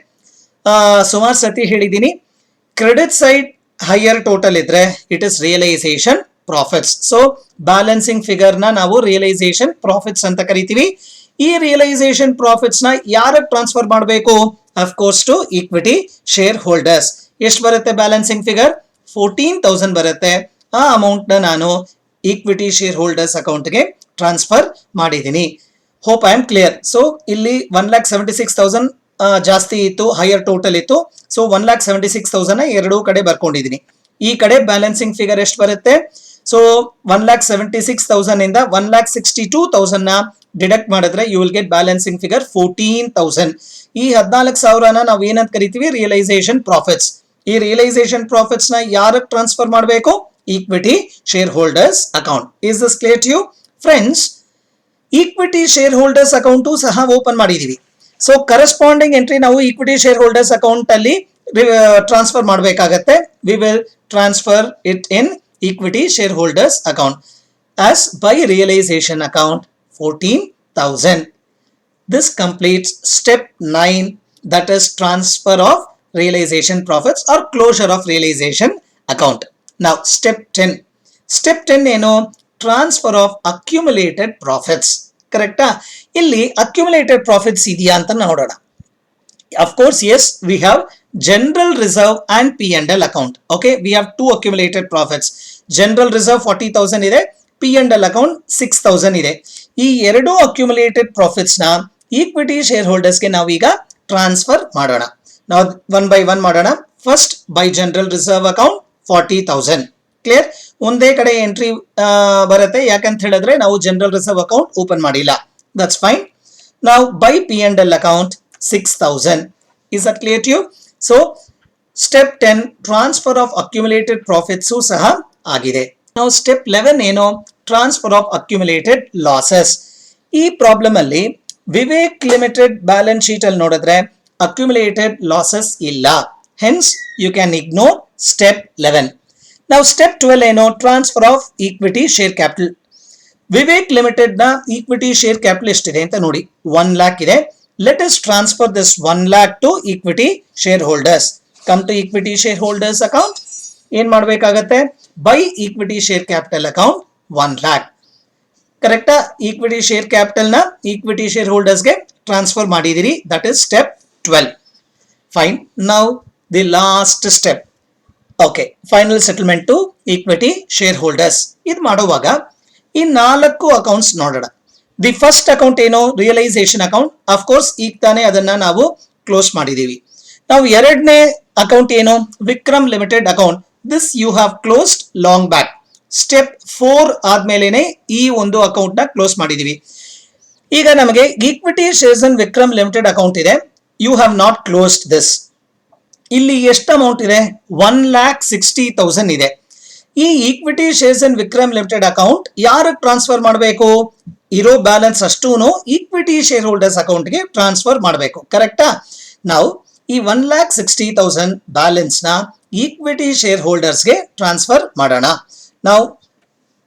ಸುಮಾರು ಸತಿ ಹೇಳಿದ್ದೀನಿ, ಕ್ರೆಡಿಟ್ ಸೈಡ್ ಹೈಯರ್ ಟೋಟಲ್ ಇದ್ರೆ it is realisation profits. So balancing figure ನ ನಾವು ರಿಯಲೈಸೇಷನ್ ಪ್ರಾಫಿಟ್ಸ್ ಅಂತ ಕರಿತೀವಿ. ಈ ರಿಯಲೈಸೇಷನ್ ಪ್ರಾಫಿಟ್ಸ್ ನ ಯಾರಿಗೆ ಟ್ರಾನ್ಸ್ಫರ್ ಮಾಡಬೇಕು? Of course to equity share holders. ಎಷ್ಟು ಬರುತ್ತೆ ಬ್ಯಾಲೆನ್ಸಿಂಗ್ ಫಿಗರ್? 14,000 ಬರುತ್ತೆ. ಆ ಅಮೌಂಟ್ ನ ನಾನು ಈಕ್ವಿಟಿ ಶೇರ್ ಹೋಲ್ಡರ್ಸ್ ಅಕೌಂಟ್ಗೆ ಟ್ರಾನ್ಸ್ಫರ್ ಮಾಡಿದ್ದೀನಿ. Hope I am clear. So ಇಲ್ಲಿ 1,76,000 ಜಾಸ್ತಿ ಇತ್ತು, ಹೈಯರ್ ಟೋಟಲ್ ಇತ್ತು. ಸೊ 1,76,000 ಎರಡೂ ಕಡೆ ಬರ್ಕೊಂಡಿದ್ದೀನಿ. ಈ ಕಡೆ ಬ್ಯಾಲೆನ್ಸಿಂಗ್ ಫಿಗರ್ ಎಷ್ಟು ಬರುತ್ತೆ? ಸೊ 1,76,000 ಇಂದ 1,62,000 ನ ಡಿಡಕ್ಟ್ ಮಾಡಿದ್ರೆ you will get balancing figure 14,000. ಈ 14,000 ನಾವು ಏನಂತ ಕರಿತೀವಿ? Realisation profits. ಈ ರಿಯಲೈಸೇಷನ್ ಪ್ರಾಫಿಟ್ಸ್ ನ ಯಾರಿಗೆ ಟ್ರಾನ್ಸ್ಫರ್ ಮಾಡಬೇಕು? Equity share holders account. Is this clear to you friends? Equity share holders account ಸಹ ಓಪನ್ ಮಾಡಿದೀವಿ. ಸೊ ಕರೆಸ್ಪಾಂಡಿಂಗ್ ಎಂಟ್ರಿ ನಾವು ಈಕ್ವಿಟಿ ಶೇರ್ ಹೋಲ್ಡರ್ಸ್ ಅಕೌಂಟ್ ಅಲ್ಲಿ ಟ್ರಾನ್ಸ್ಫರ್ ಮಾಡಬೇಕಾಗತ್ತೆ. We will transfer it in equity shareholders account as by realization account 14,000. This completes step 9, that is transfer of realization profits or closure of realization account. Now step 10. Step 10 ಏನು? transfer of accumulated profits. ಕರೆಕ್ಟಾ? ಇಲ್ಲಿ accumulated profits ಇದೆಯಾ ಅಂತ ನೋಡೋಣ. Of course, yes, we have general reserve and P&L account. Okay, we have two accumulated profits. General reserve 40,000 ಇದೆ, P&L account 6,000 ಇದೆ. ಈ ಎರಡು accumulated profits ನ ಈಕ್ವಿಟಿ ಶೇರ್ ಹೋಲ್ಡರ್ಸ್ಗೆ ನಾವೀಗ ಟ್ರಾನ್ಸ್ಫರ್ ಮಾಡೋಣ. ನಾವು ಒನ್ ಬೈ ಒನ್ ಮಾಡೋಣ. First by general reserve account 40,000. Clear? ಒಂದೇ ಕಡೆ ಎಂಟ್ರಿ ಬರುತ್ತೆ, ಯಾಕಂತ ಹೇಳಿದ್ರೆ ನಾವು ಜನರಲ್ ರಿಸರ್ವ್ ಅಕೌಂಟ್ ಓಪನ್ ಮಾಡಿಲ್ಲ. That's fine. ನಾವು by P&L account 6,000. Is that clear to you? So step 10 transfer of accumulated profits ಸಹ ಆಗಿದೆ. ನಾವು ಸ್ಟೆಪ್ 11 ಏನು? Transfer of accumulated losses. ಈ ಪ್ರಾಬ್ಲಮ್ ಅಲ್ಲಿ ವಿವೇಕ್ ಲಿಮಿಟೆಡ್ ಬ್ಯಾಲೆನ್ಸ್ ಶೀಟ್ ಅಲ್ಲಿ ನೋಡಿದ್ರೆ ಅಕ್ಯುಮುಲೇಟೆಡ್ ಲಾಸಸ್ ಇಲ್ಲ. Hence you can ignore step 11. ನಾವು ಸ್ಟೆಪ್ 12 ಏನು? Transfer of equity share capital. Vivek limited ನ ಈಕ್ವಿಟಿ ಶೇರ್ ಕ್ಯಾಪಿಟಲ್ ಎಷ್ಟಿದೆ ಅಂತ ನೋಡಿ, 1 lakh ಇದೆ. Let us transfer this 1 lakh to equity shareholders. Come to equity shareholders account. ಏನ್ ಮಾಡಬೇಕಾಗತ್ತೆ? By equity share capital account 1 lakh. ಕರೆಕ್ಟಾ? ಈಕ್ವಿಟಿ ಶೇರ್ ಕ್ಯಾಪಿಟಲ್ ನ equity share holders ಗೆ ಟ್ರಾನ್ಸ್ಫರ್ ಮಾಡಿದಿರಿ. That is step 12. Fine. Now the last step. Okay, final settlement to equity share holders. ಇದು ಮಾಡುವಾಗ ಈ 4 accounts ನೋಡೋಣ. ದಿ ಫಸ್ಟ್ ಅಕೌಂಟ್ ಏನು? Realisation account. Of course ಈಗ ತಾನೇ ಅದನ್ನ ನಾವು ಕ್ಲೋಸ್ ಮಾಡಿದೀವಿ. ನಾವು ಎರಡನೇ ಅಕೌಂಟ್ ಏನು? Vikram limited account. This you have closed long back. Step 4 ಆದ್ಮೇಲೆನೆ ಈ ಒಂದು ಅಕೌಂಟ್ ನ ಕ್ಲೋಸ್ ಮಾಡಿದೀವಿ. ಈಗ ನಮಗೆ equity shares in Vikram limited account ಇದೆ. You have not closed this. ಇಲ್ಲಿ ಎಷ್ಟು ಅಮೌಂಟ್ ಇದೆ? 1,60,000 ಇದೆ. ಈ equity shares in Vikram limited account ಯಾರಿಗೆ ಟ್ರಾನ್ಸ್ಫರ್ ಮಾಡಬೇಕು? ಇರೋ ಬ್ಯಾಲೆನ್ಸ್ ಅಷ್ಟೂನು ಈಕ್ವಿಟಿ ಶೇರ್ ಹೋಲ್ಡರ್ಸ್ ಅಕೌಂಟ್ಗೆ ಟ್ರಾನ್ಸ್ಫರ್ ಮಾಡಬೇಕು. ಕರೆಕ್ಟಾ? ನಾವು ಈ 1,60,000 ಬ್ಯಾಲೆನ್ಸ್ ನ ಈಕ್ವಿಟಿ ಶೇರ್ ಹೋಲ್ಡರ್ಸ್ಗೆ ಟ್ರಾನ್ಸ್ಫರ್ ಮಾಡೋಣ. ನಾವು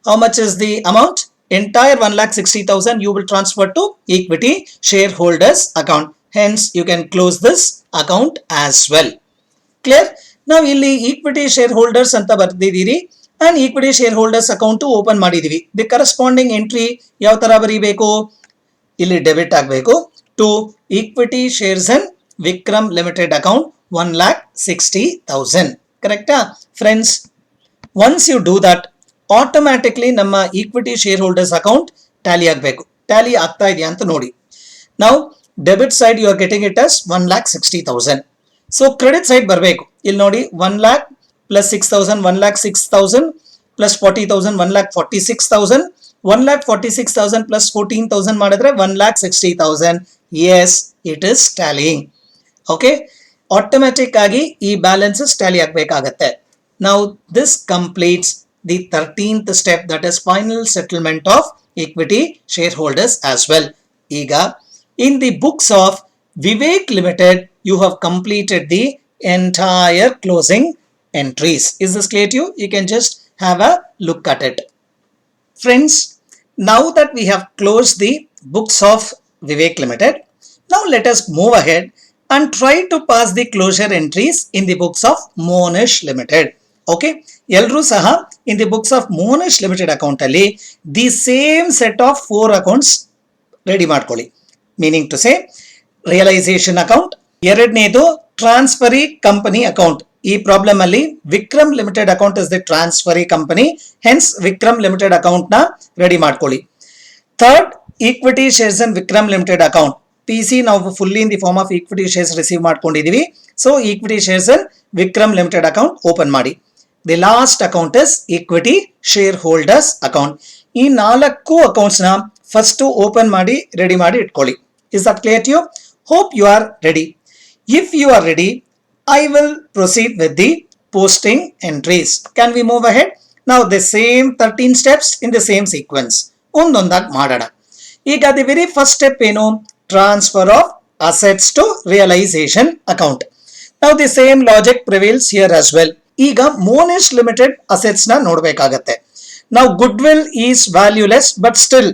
how much is the amount? Entire 1,60,000 you will transfer to equity shareholders account. Hence you can close this account as well. Clear? ನಾವು ಇಲ್ಲಿ ಈಕ್ವಿಟಿ ಶೇರ್ ಹೋಲ್ಡರ್ಸ್ ಅಂತ ಬರ್ದಿದ್ದೀರಿ and equity share holders account open ಮಾಡಿದೀವಿ. The corresponding entry ಯಾವ ತರ ಬರೀಬೇಕು? ಇಲ್ಲಿ debit ಆಗಬೇಕು to equity shares and Vikram limited account 1,60,000. ಕರೆಕ್ಟಾ friends? Once you do that automatically ನಮ್ಮ equity share holders account tally ಆಗಬೇಕು. ಟ್ಯಾಲಿ ಆಗ್ತಾ ಇದೆಯಾ ಅಂತ ನೋಡಿ. ನಾವು debit side you are getting it as 1,60,000. So credit side ಬರಬೇಕು. ಇಲ್ಲಿ ನೋಡಿ 1 lakh plus 6,000, 1,06,000 plus 40,000, 1,46,000, 1,46,000 plus 14,000 ಮಾಡಿದ್ರೆ 1,60,000. Yes, it is tallying. Okay, automatic ಆಗಿ ಈ ಬ್ಯಾಲೆನ್ಸಸ್ ಟ್ಯಾಲಿ ಆಗಬೇಕಾಗತ್ತೆ. Now this completes the 13th step, that is final settlement of equity shareholders as well. Iga in the books of Vivek Limited you have completed the entire closing entries. Is this clear to you? You can just have a look at it. Friends, now that we have closed the books of Vivek Limited, now let us move ahead and try to pass the closure entries in the books of Monish Limited. Okay, ಎಲ್ಲರೂ ಸಹ in the books of Monish limited account ಅಲ್ಲಿ the same set of 4 accounts ready ಮಾಡ್ಕೊಳ್ಳಿ. Meaning to say realisation account, ಎರಡನೇದು transferee company account. ಈ problem ಅಲ್ಲಿ Vikram limited account is the transferee company, hence Vikram limited account ನ ready ಮಾಡ್ಕೊಳ್ಳಿ. Third, equity shares in Vikram limited account. PC ನಾವು fully in the form of equity shares receive ಮಾಡ್ಕೊಂಡಿದೀವಿ. So equity shares in Vikram limited account open ಮಾಡಿ. The last account is equity share holders account. ಈ 4 accounts ನ first open ಮಾಡಿ ready ಮಾಡಿ ಇಟ್ಕೊಳ್ಳಿ. Is that clear to you? Hope you are ready. If you are ready, I will proceed with the posting entries. Can we move ahead? ನಾವು the same 13 steps in the same sequence ಒಂದೊಂದಾಗಿ ಮಾಡೋಣ. ಈಗ the very first step ಏನು? Transfer of assets to realisation account. ನಾವು the same logic prevails here as well. ಈಗ Monish limited assets ನ ನೋಡಬೇಕಾಗತ್ತೆ. ನಾವು goodwill is valueless but still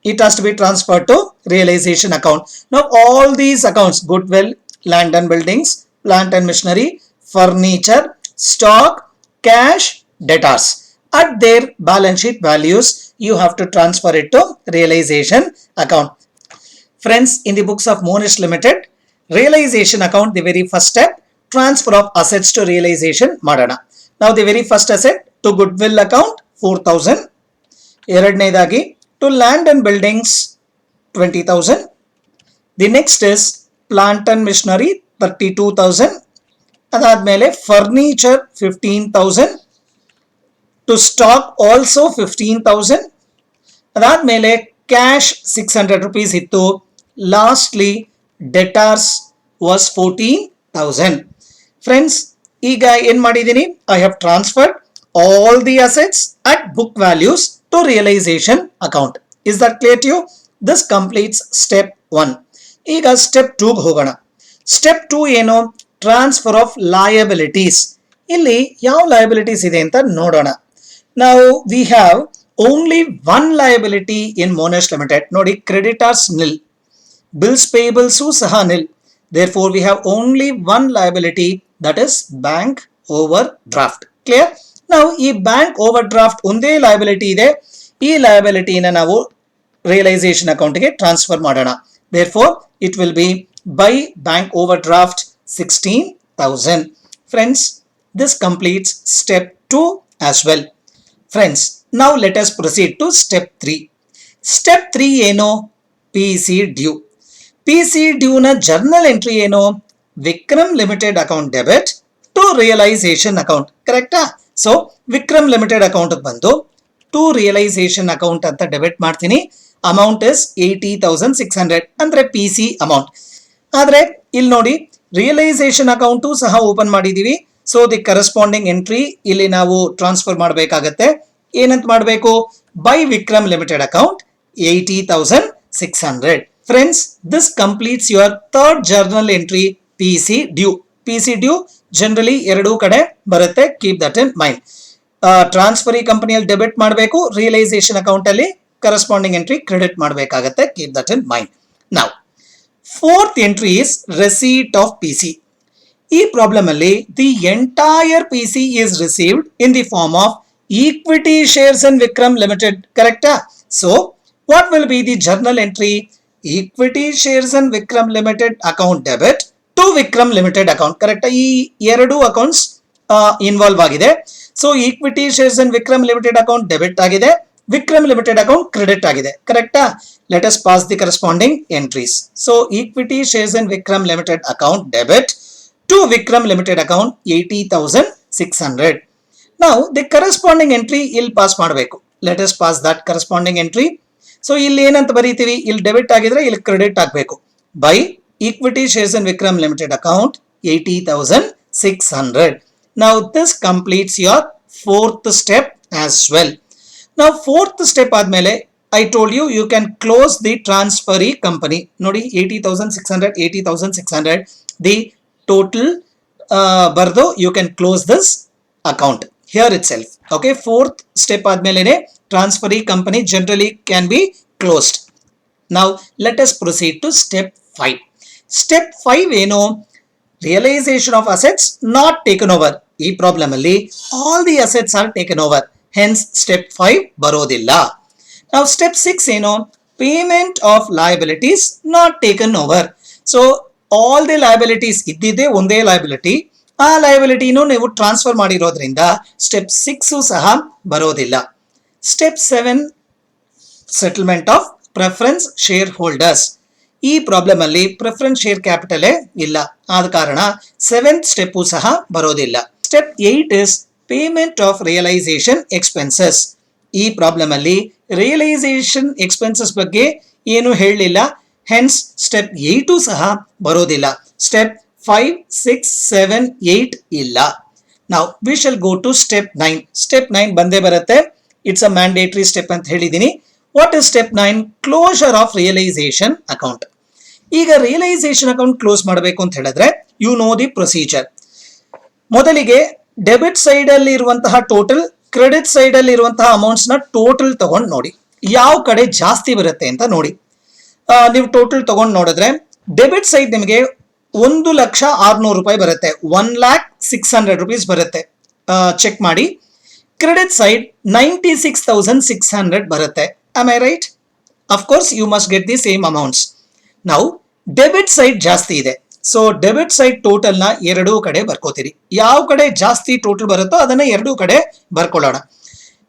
it has to be transfer to realisation account. ನಾವು all these accounts, goodwill, land and buildings, plant and machinery, furniture, stock, cash, debtors, at their balance sheet values you have to transfer it to realization account. Friends, in the books of Monish Limited, realization account, the very first step, transfer of assets to realization madana. Now the very first asset to goodwill account 4,000, ಎರಡನೇದಾಗಿ to land and buildings 20,000. The next is plant and machinery 32,000. ಅದಾದ್ಮೇಲೆ furniture 15,000. To stock also 15,000. ಅದಾದ್ಮೇಲೆ cash 600 rupees ಇತ್ತು. Lastly debtors was 14,000. Friends, ಈಗ ಏನ್ ಮಾಡಿದ್ದೀನಿ, I have transferred all the assets at book values to realisation account. Is that clear to you? This completes step 1. ಈಗ step 2 ಹೋಗೋಣ. Step 2 ಏನು? Transfer of liabilities. ಇಲ್ಲಿ ಯಾವ liabilities ಇದೆ ಅಂತ ನೋಡೋಣ. ನಾವು we have only one liability in Monish limited. ನೋಡಿ, ಕ್ರೆಡಿಟರ್ಸ್ ನಿಲ್, bills payables ಸಹ nil. Therefore, we have only one liability, that is bank overdraft. Clear? Now, ಈ bank overdraft ಒಂದೇ liability ಇದೆ. ಈ liability ನ ನಾವು realization account ಗೆ ಟ್ರಾನ್ಸ್ಫರ್ ಮಾಡೋಣ. Therefore, it will be by bank overdraft 16,000. Friends, this completes step 2 as well. Friends, now let us proceed to step 3. Step 3 ಏನು? PC due. PC due ನ journal entry ಏನು? Vikram limited account debit to realisation account. ಕರೆಕ್ಟಾ? So Vikram limited account ಬಂದು to realisation account ಅಂತ debit ಮಾಡ್ತೀನಿ. Amount is 80,600 ಅಂದ್ರೆ P C amount. ಆದ್ರೆ ಇಲ್ಲಿ ನೋಡಿ, ರಿಯಲೈಸೇಷನ್ ಅಕೌಂಟು ಸಹ ಓಪನ್ ಮಾಡಿದೀವಿ. ಸೊ ದಿ ಕರೆಸ್ಪಾಂಡಿಂಗ್ ಎಂಟ್ರಿ ಇಲ್ಲಿ ನಾವು ಟ್ರಾನ್ಸ್ಫರ್ ಮಾಡಬೇಕಾಗತ್ತೆ. ಏನಂತ ಮಾಡಬೇಕು? By Vikram limited account 80,600. Friends, this completes your third journal entry, PC due. PC due generally ಎರಡು ಕಡೆ ಬರುತ್ತೆ. Keep that in mind. Transferee ಕಂಪನಿಯಲ್ಲಿ ಡೆಬಿಟ್ ಮಾಡಬೇಕು, ರಿಯಲೈಸೇಷನ್ ಅಕೌಂಟ್ ಅಲ್ಲಿ ಕರೆಸ್ಪಾಂಡಿಂಗ್ ಎಂಟ್ರಿ ಕ್ರೆಡಿಟ್ ಮಾಡಬೇಕಾಗತ್ತೆ. Keep that in mind. Now, fourth entry is receipt of PC. ಈ problem ಅಲ್ಲಿ the entire PC is received in the form of equity shares in Vikram Limited. Correcta? So, what will be the journal entry? Equity shares in Vikram Limited account debit to Vikram Limited account. Correct? ಈ ಎರಡು accounts involve ಆಗಿದೆ. So equity shares in Vikram limited account debit ಆಗಿದೆ, Vikram limited account credit ಆಗಿದೆ. ಕರೆಕ್ಟಾ? Let us pass the corresponding entries. So equity shares in Vikram limited account debit to Vikram limited account 80,600. ನಾವು the corresponding entry ಇಲ್ಲಿ pass ಮಾಡಬೇಕು. Let us pass that corresponding entry. So ಇಲ್ಲಿ ಏನಂತ ಬರೀತೀವಿ? ಇಲ್ಲಿ ಡೆಬಿಟ್ ಆಗಿದ್ರೆ ಇಲ್ಲಿ ಕ್ರೆಡಿಟ್ ಆಗಬೇಕು. By equity shares in Vikram limited account 80,600. Now this completes your fourth step as well. Now fourth step ಆದ್ಮೇಲೆ I told you you can close the transferee company. ನೋಡಿ, 80,600 80,600 the total ಬರ್ದು you can close this account here itself. Okay, fourth step ಆದ್ಮೇಲೆ transferee company generally can be closed. Now let us proceed to step 5. Step 5 ಏನು? Realization of assets not taken over. ಈ problem ಅಲ್ಲಿ all the assets are taken over. Hence step 5 ಬರೋದಿಲ್ಲ. Now step 6 ಏನು? Payment of liabilities not taken over. So all the liabilities ಇದ್ದಿದ್ದೇ ಒಂದೇ liability, ಆ ಲಯಬಿಲಿಟಿನೂ ನೀವು transfer ಮಾಡಿರೋದ್ರಿಂದ ಸ್ಟೆಪ್ 6 ಸಹ ಬರೋದಿಲ್ಲ. Step 7 settlement of preference share holders. ಈ ಪ್ರಾಬ್ಲಮ್ ಅಲ್ಲಿ ಪ್ರಿಫರೆನ್ಸ್ ಶೇರ್ ಕ್ಯಾಪಿಟಲೇ ಇಲ್ಲ, ಆದ ಕಾರಣ 7th ಸ್ಟೆಪ್ ಸಹ ಬರೋದಿಲ್ಲ. Step 8 is payment of realisation expenses. ಈ ಪ್ರಾಬ್ಲಮ್ ಅಲ್ಲಿ ರಿಯಲೈಸೇಷನ್ ಎಕ್ಸ್ಪೆನ್ಸಸ್ ಬಗ್ಗೆ ಏನು ಹೇಳಲಿಲ್ಲ, ಹೆನ್ಸ್ ಸ್ಟೆಪ್ 8 ಸಹ ಬರೋದಿಲ್ಲ. ಸ್ಟೆಪ್ 5, 6, 7, 8 ಇಲ್ಲ. Now we shall go to step 9. Step 9 ಬಂದೇ ಬರುತ್ತೆ. It's a mandatory step ಅಂತ ಹೇಳಿದ್ದೀನಿ. What is step 9? Closure of realization account. ಈಗ ರಿಯಲೈಸೇಷನ್ ಅಕೌಂಟ್ ಕ್ಲೋಸ್ ಮಾಡಬೇಕು ಅಂತ ಹೇಳಿದ್ರೆ ಯು ನೋ ದಿ ಪ್ರೊಸೀಜರ್. ಮೊದಲಿಗೆ ಡೆಬಿಟ್ ಸೈಡ್ ಅಲ್ಲಿ ಇರುವಂತಹ ಟೋಟಲ್, ಕ್ರೆಡಿಟ್ ಸೈಡ್ ಅಲ್ಲಿ ಇರುವಂತಹ ಅಮೌಂಟ್ಸ್ ನ ಟೋಟಲ್ ತಗೊಂಡು ನೋಡಿ ಯಾವ ಕಡೆ ಜಾಸ್ತಿ ಬರುತ್ತೆ ಅಂತ ನೋಡಿ. ನೀವು ಟೋಟಲ್ ತಗೊಂಡು ನೋಡಿದ್ರೆ ಡೆಬಿಟ್ ಸೈಡ್ ನಿಮಗೆ 1,600,000 ರೂಪಾಯಿ ಬರುತ್ತೆ. 1,06,000 rupees ಬರುತ್ತೆ. ಚೆಕ್ ಮಾಡಿ. ಕ್ರೆಡಿಟ್ ಸೈಡ್ 96,600 ಬರುತ್ತೆ. Am I right? Of course, you must get the same amounts. Now, debit side ಜಾಸ್ತಿ ಇದೆ. ಸೊ ಡೆಬಿಟ್ ಸೈಡ್ ಟೋಟಲ್ ನ ಎರಡೂ ಕಡೆ ಬರ್ಕೋತೀರಿ. ಯಾವ ಕಡೆ ಜಾಸ್ತಿ ಟೋಟಲ್ ಬರುತ್ತೋ ಅದನ್ನ ಎರಡೂ ಕಡೆ ಬರ್ಕೊಳ್ಳೋಣ.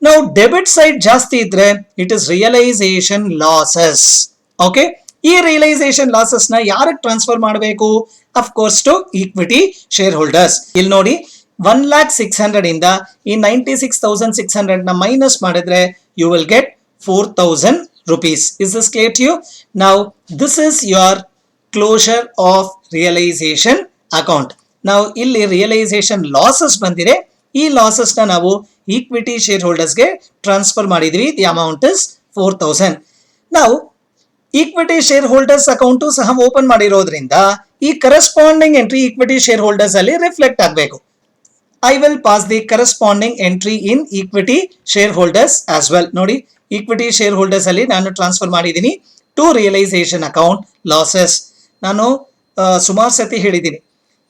ನಾವು ಡೆಬಿಟ್ ಸೈಡ್ ಜಾಸ್ತಿ ಇದ್ರೆ it is realisation losses. Okay, ಈ ರಿಯಲೈಸೇಷನ್ ಲಾಸಸ್ ನ ಯಾರಿಗೆ ಟ್ರಾನ್ಸ್ಫರ್ ಮಾಡಬೇಕು? Of course to equity share holders. ಇಲ್ಲಿ ನೋಡಿ 1,06,000 ಇಂದ ಈ 96,600 ನ ಮೈನಸ್ ಮಾಡಿದ್ರೆ you will get 4,000 rupees. Is this clear to you? Now this is your closure of realization account. Now ಇಲ್ಲಿ ರಿಯಲೈಸೇಷನ್ ಲಾಸಸ್ ಬಂದಿದೆ. ಈ ಲಾಸಸ್ ನ ನಾವು ಈಕ್ವಿಟಿ ಶೇರ್ ಹೋಲ್ಡರ್ಸ್ ಗೆ ಟ್ರಾನ್ಸ್ಫರ್ ಮಾಡಿದ್ವಿ. The amount is 4,000. ನಾವು ಈಕ್ವಿಟಿ ಶೇರ್ ಹೋಲ್ಡರ್ಸ್ ಅಕೌಂಟ್ ಸಹ open ಮಾಡಿರೋದ್ರಿಂದ ಈ corresponding entry equity share holders ಅಲ್ಲಿ ರಿಫ್ಲೆಕ್ಟ್ ಆಗಬೇಕು. I will pass the corresponding entry in equity shareholders as well. ನೋಡಿ ಈಕ್ವಿಟಿ ಶೇರ್ ಹೋಲ್ಡರ್ಸ್ ಅಲ್ಲಿ ನಾನು ಟ್ರಾನ್ಸ್ಫರ್ ಮಾಡಿದ್ದೀನಿ ಟು ರಿಯಲೈಸೇಷನ್ ಅಕೌಂಟ್ ಲಾಸಸ್. ನಾನು ಸುಮಾರು ಸತಿ ಹೇಳಿದ್ದೀನಿ,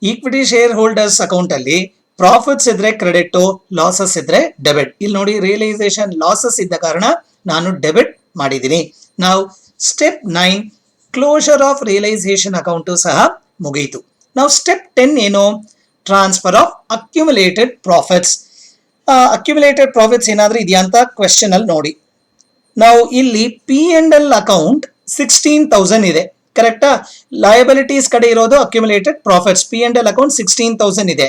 ಈಕ್ವಿಟಿ ಶೇರ್ ಹೋಲ್ಡರ್ಸ್ ಅಕೌಂಟ್ ಅಲ್ಲಿ ಪ್ರಾಫಿಟ್ಸ್ ಇದ್ರೆ ಕ್ರೆಡಿಟ್, ಲಾಸಸ್ ಇದ್ರೆ ಡೆಬಿಟ್. ಇಲ್ಲಿ ನೋಡಿ ರಿಯಲೈಸೇಷನ್ ಲಾಸಸ್ ಇದ್ದ ಕಾರಣ ನಾನು ಡೆಬಿಟ್ ಮಾಡಿದ್ದೀನಿ. ನಾವು step 9 closure of realisation account ಸಹ ಮುಗಿಯಿತು. ನಾವು ಸ್ಟೆಪ್ 10 ಏನು, transfer of accumulated profits. Accumulated profits ಏನಾದ್ರೂ ಇದೆಯಾ ಅಂತ ಕ್ವೆಶ್ಚನ್ ಅಲ್ಲಿ ನೋಡಿ. ನಾವು ಇಲ್ಲಿ P&L ಅಕೌಂಟ್ 16,000 ಇದೆ, ಕರೆಕ್ಟಾ? ಲಯಬಿಲಿಟೀಸ್ ಕಡೆ ಇರೋದು ಅಕ್ಯುಮುಲೇಟೆಡ್ ಪ್ರಾಫಿಟ್ಸ್. P&L ಅಕೌಂಟ್ 16,000 ಇದೆ.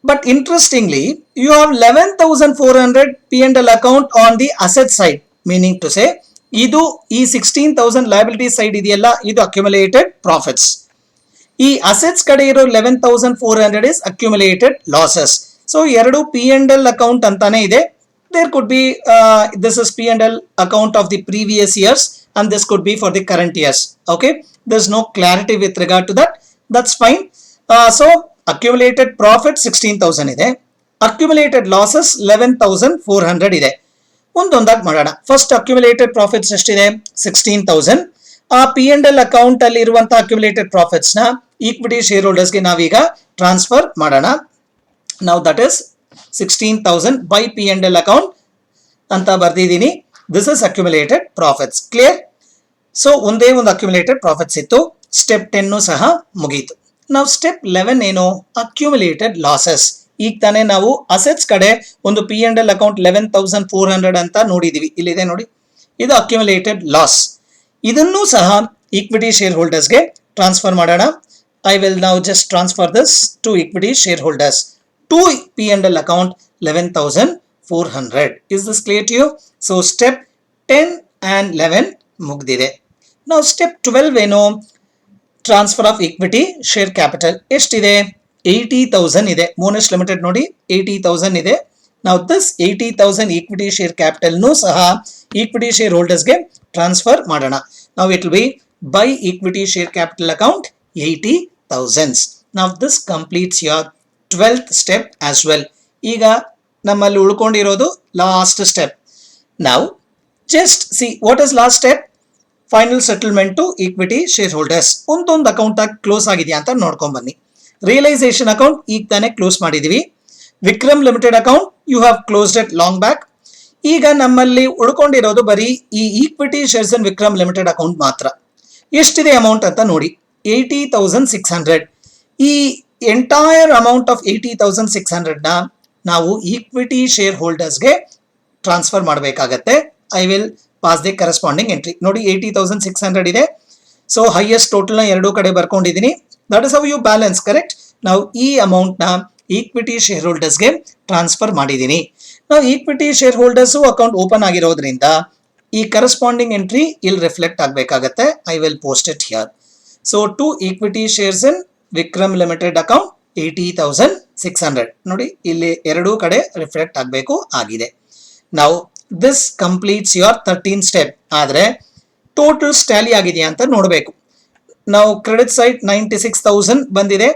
But interestingly you have 11,400 P&L account on the asset side. Meaning to say ಇದು ಈ 16,000 ಲಯಬಿಲಿಟಿ ಸೈಡ್ ಇದೆಯಲ್ಲ, ಇದು ಅಕ್ಯುಮುಲೇಟೆಡ್ ಪ್ರಾಫಿಟ್ಸ್. ಈ ಅಸೆಟ್ಸ್ ಕಡೆ ಇರೋ 11,400 ಇಸ್ ಅಕ್ಯುಮುಲೇಟೆಡ್ ಲಾಸಸ್. ಸೊ ಎರಡು P&L ಅಕೌಂಟ್ ಅಂತಾನೆ ಇದೆ. There could be this is P&L account of the previous years and this could be for the current years. Okay, there's no clarity with regard to that. That's fine. So accumulated profit 16,000 ಇದೆ, accumulated losses 11,400 ಇದೆ. ಒಂದೊಂದಾಗಿ ಮಾಡೋಣ. First accumulated profits ಎಷ್ಟಿದೆ? 16,000. ಆ P&L account ಅಲ್ಲಿ ಇರುವಂತಹ accumulated profits ನ equity share holders ಗೆ ನಾವೀಗ ಟ್ರಾನ್ಸ್ಫರ್ ಮಾಡೋಣ. ನಾವು that is 16,000 by P&L account ಅಂತ ಬರ್ದಿದ್ದೀನಿ. This is accumulated profits. Clear? So ಒಂದೇ ಒಂದು ಅಕ್ಯುಮುಲೇಟೆಡ್ ಪ್ರಾಫಿಟ್ಸ್ ಇತ್ತು. ಸ್ಟೆಪ್ 10 ಸಹ ಮುಗೀತು. ನಾವು ಸ್ಟೆಪ್ 11 ಏನು, ಅಕ್ಯುಮುಲೇಟೆಡ್ ಲಾಸಸ್. ಈಗ ತಾನೇ ನಾವು ಅಸೆಟ್ಸ್ ಕಡೆ ಒಂದು P&L ಅಕೌಂಟ್ 11,400 ಅಂತ ನೋಡಿದೀವಿ. ಇಲ್ಲಿದೆ ನೋಡಿ, ಇದು ಅಕ್ಯುಮುಲೇಟೆಡ್ ಲಾಸ್. ಇದನ್ನು ಸಹ ಈಕ್ವಿಟಿ ಶೇರ್ ಹೋಲ್ಡರ್ಸ್ಗೆ ಟ್ರಾನ್ಸ್ಫರ್ ಮಾಡೋಣ. I will now just transfer this to equity share holders. To P&L account 11,400. Is this clear to you? So step 10 and 11 ಮುಗ್ದಿದೆ. Now step 12 ಏನು, transfer of equity share capital. ಎಷ್ಟಿದೆ? 80,000 ಇದೆ. ಮೋನೆಸ್ಟ್ limited ನೋಡಿ 80,000 ಇದೆ. ನಾವು this 80,000 equity share capital ನೂ ಸಹ equity share ಹೋಲ್ಡರ್ಸ್ಗೆ ಟ್ರಾನ್ಸ್ಫರ್ ಮಾಡೋಣ. ನಾವು it will B by equity share capital account 80,000. Now this completes your 12th step as well. ಈಗ ನಮ್ಮಲ್ಲಿ ಉಳ್ಕೊಂಡಿರೋದು ಲಾಸ್ಟ್ ಸ್ಟೆಪ್. ನಾವು just see what is last step, final settlement to equity share holders. ಒಂದೊಂದು account ಆಗಿ close ಆಗಿದೆಯಾ ಅಂತ ನೋಡ್ಕೊಂಡ್ ಬನ್ನಿ. ರಿಯಲೈಸೇಷನ್ ಅಕೌಂಟ್ ಈಗ ತಾನೇ ಕ್ಲೋಸ್ ಮಾಡಿದೀವಿ. Vikram limited account U have closed it long back. ಈಗ ನಮ್ಮಲ್ಲಿ ಉಳ್ಕೊಂಡಿರೋದು ಬರೀ ಈ equity shares in Vikram limited account ಮಾತ್ರ. ಎಷ್ಟಿದೆ ಅಮೌಂಟ್ ಅಂತ ನೋಡಿ, 80,600. ಈ ಎಂಟೈರ್ ಅಮೌಂಟ್ ಆಫ್ 80,600 ನ ನಾವು ಈಕ್ವಿಟಿ ಶೇರ್ ಹೋಲ್ಡರ್ಸ್ಗೆ ಟ್ರಾನ್ಸ್ಫರ್ ಮಾಡಬೇಕಾಗತ್ತೆ. I will pass the corresponding entry. ನೋಡಿ 80,600 ಇದೆ. ಸೊ ಹೈಯೆಸ್ಟ್ ಟೋಟಲ್ ನ ಎರಡೂ ಕಡೆ ಬರ್ಕೊಂಡಿದ್ದೀನಿ. That is how you balance, correct? ನಾವು ಈ ಅಮೌಂಟ್ ನ ಈಕ್ವಿಟಿ ಶೇರ್ ಹೋಲ್ಡರ್ಸ್ಗೆ ಟ್ರಾನ್ಸ್ಫರ್ ಮಾಡಿದ್ದೀನಿ. ನಾವು equity share holders account open ಆಗಿರೋದ್ರಿಂದ ಈ ಕರೆಸ್ಪಾಂಡಿಂಗ್ ಎಂಟ್ರಿ ಇಲ್ಲಿ ರಿಫ್ಲೆಕ್ಟ್ ಆಗಬೇಕಾಗತ್ತೆ. I will post it here. So to equity shares in Vikram limited account 80,600 ನೋಡಿ, ಇಲ್ಲಿ ಎರಡೂ ಕಡೆ ರಿಫ್ಲೆಕ್ಟ್ ಆಗಬೇಕು ಆಗಿದೆ. ನಾವು ದಿಸ್ ಕಂಪ್ಲೀಟ್ಸ್ ಯುವರ್ 13 ಸ್ಟೆಪ್. ಆದರೆ ಟೋಟಲ್ಸ್ ಟ್ಯಾಲಿ ಆಗಿದೆಯಾ ಅಂತ ನೋಡಬೇಕು. ನಾವು ಕ್ರೆಡಿಟ್ ಸೈಡ್ 96,000 ಬಂದಿದೆ.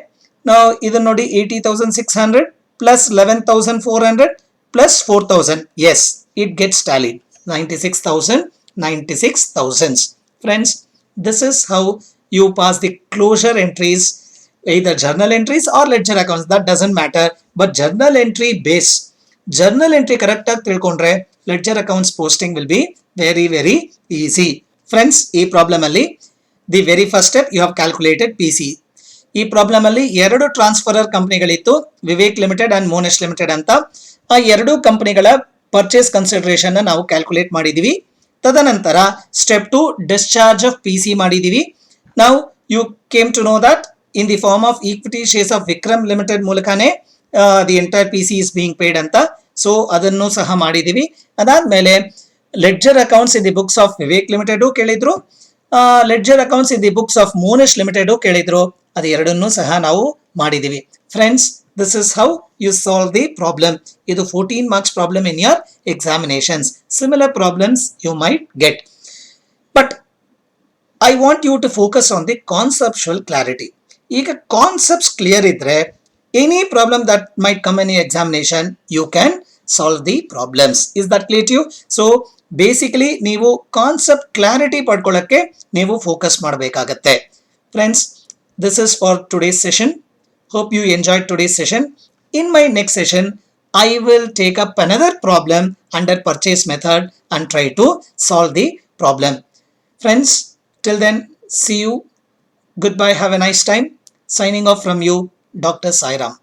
ನಾವು ಇದನ್ನ ನೋಡಿ 80,600 plus 11,400 plus 4,000. Yes, it gets tallied. 96,000. Friends, this is how you pass the closure entries, either journal entries or ledger accounts, that doesn't matter, but journal entry base, journal entry correct ಆಗಿ ತಿಳ್ಕೊಂಡ್ರೆ ledger accounts posting will be very very easy. Friends, ಈ problem ಅಲ್ಲಿ the very first step you have calculated PC. ಈ problem ಅಲ್ಲಿ ಎರಡು transferor ಕಂಪನಿಗಳಿತ್ತು, Vivek limited and Monish limited ಅಂತ. ಆ ಎರಡು ಕಂಪನಿಗಳ ಪರ್ಚೇಸ್ ಕನ್ಸಿಡರೇಷನ್ ನಾವು ಕ್ಯಾಲ್ಕುಲೇಟ್ ಮಾಡಿದೀವಿ. ತದನಂತರ ಸ್ಟೆಪ್ 2 ಡಿಸ್ಚಾರ್ಜ್ ಆಫ್ PC ಮಾಡಿದೀವಿ. ನಾವು you came to know that in the form of equity shares of Vikram Limited ಮೂಲಕನೇ the entire PC is being paid ಅಂತ. ಸೊ ಅದನ್ನು ಸಹ ಮಾಡಿದೀವಿ. ಅದಾದ್ಮೇಲೆ ledger accounts in the books of Vivek limited ಕೇಳಿದ್ರು, ledger accounts in the books of Monish limited ಕೇಳಿದ್ರು. ಅದು ಎರಡನ್ನೂ ಸಹ ನಾವು ಮಾಡಿದೀವಿ. Friends, this is how you solve the problem. ಇದು 14 marks problem in your examinations. Similar problems you might get. But I want you to focus on the conceptual clarity. ಈಗ concepts clear ಇದ್ರೆ any problem that might come in examination you can solve the problems. Is that clear to you? So basically ನೀವು concept clarity ಪಡ್ಕೊಳ್ಳೋಕ್ಕೆ ನೀವು focus ಮಾಡಬೇಕಾಗತ್ತೆ. Friends, this is for today's session. Hope you enjoyed today's session. In my next session, I will take up another problem under purchase method and try to solve the problem. Friends, till then, see you. Goodbye. Have a nice time. Signing off from you, Dr. Sairam.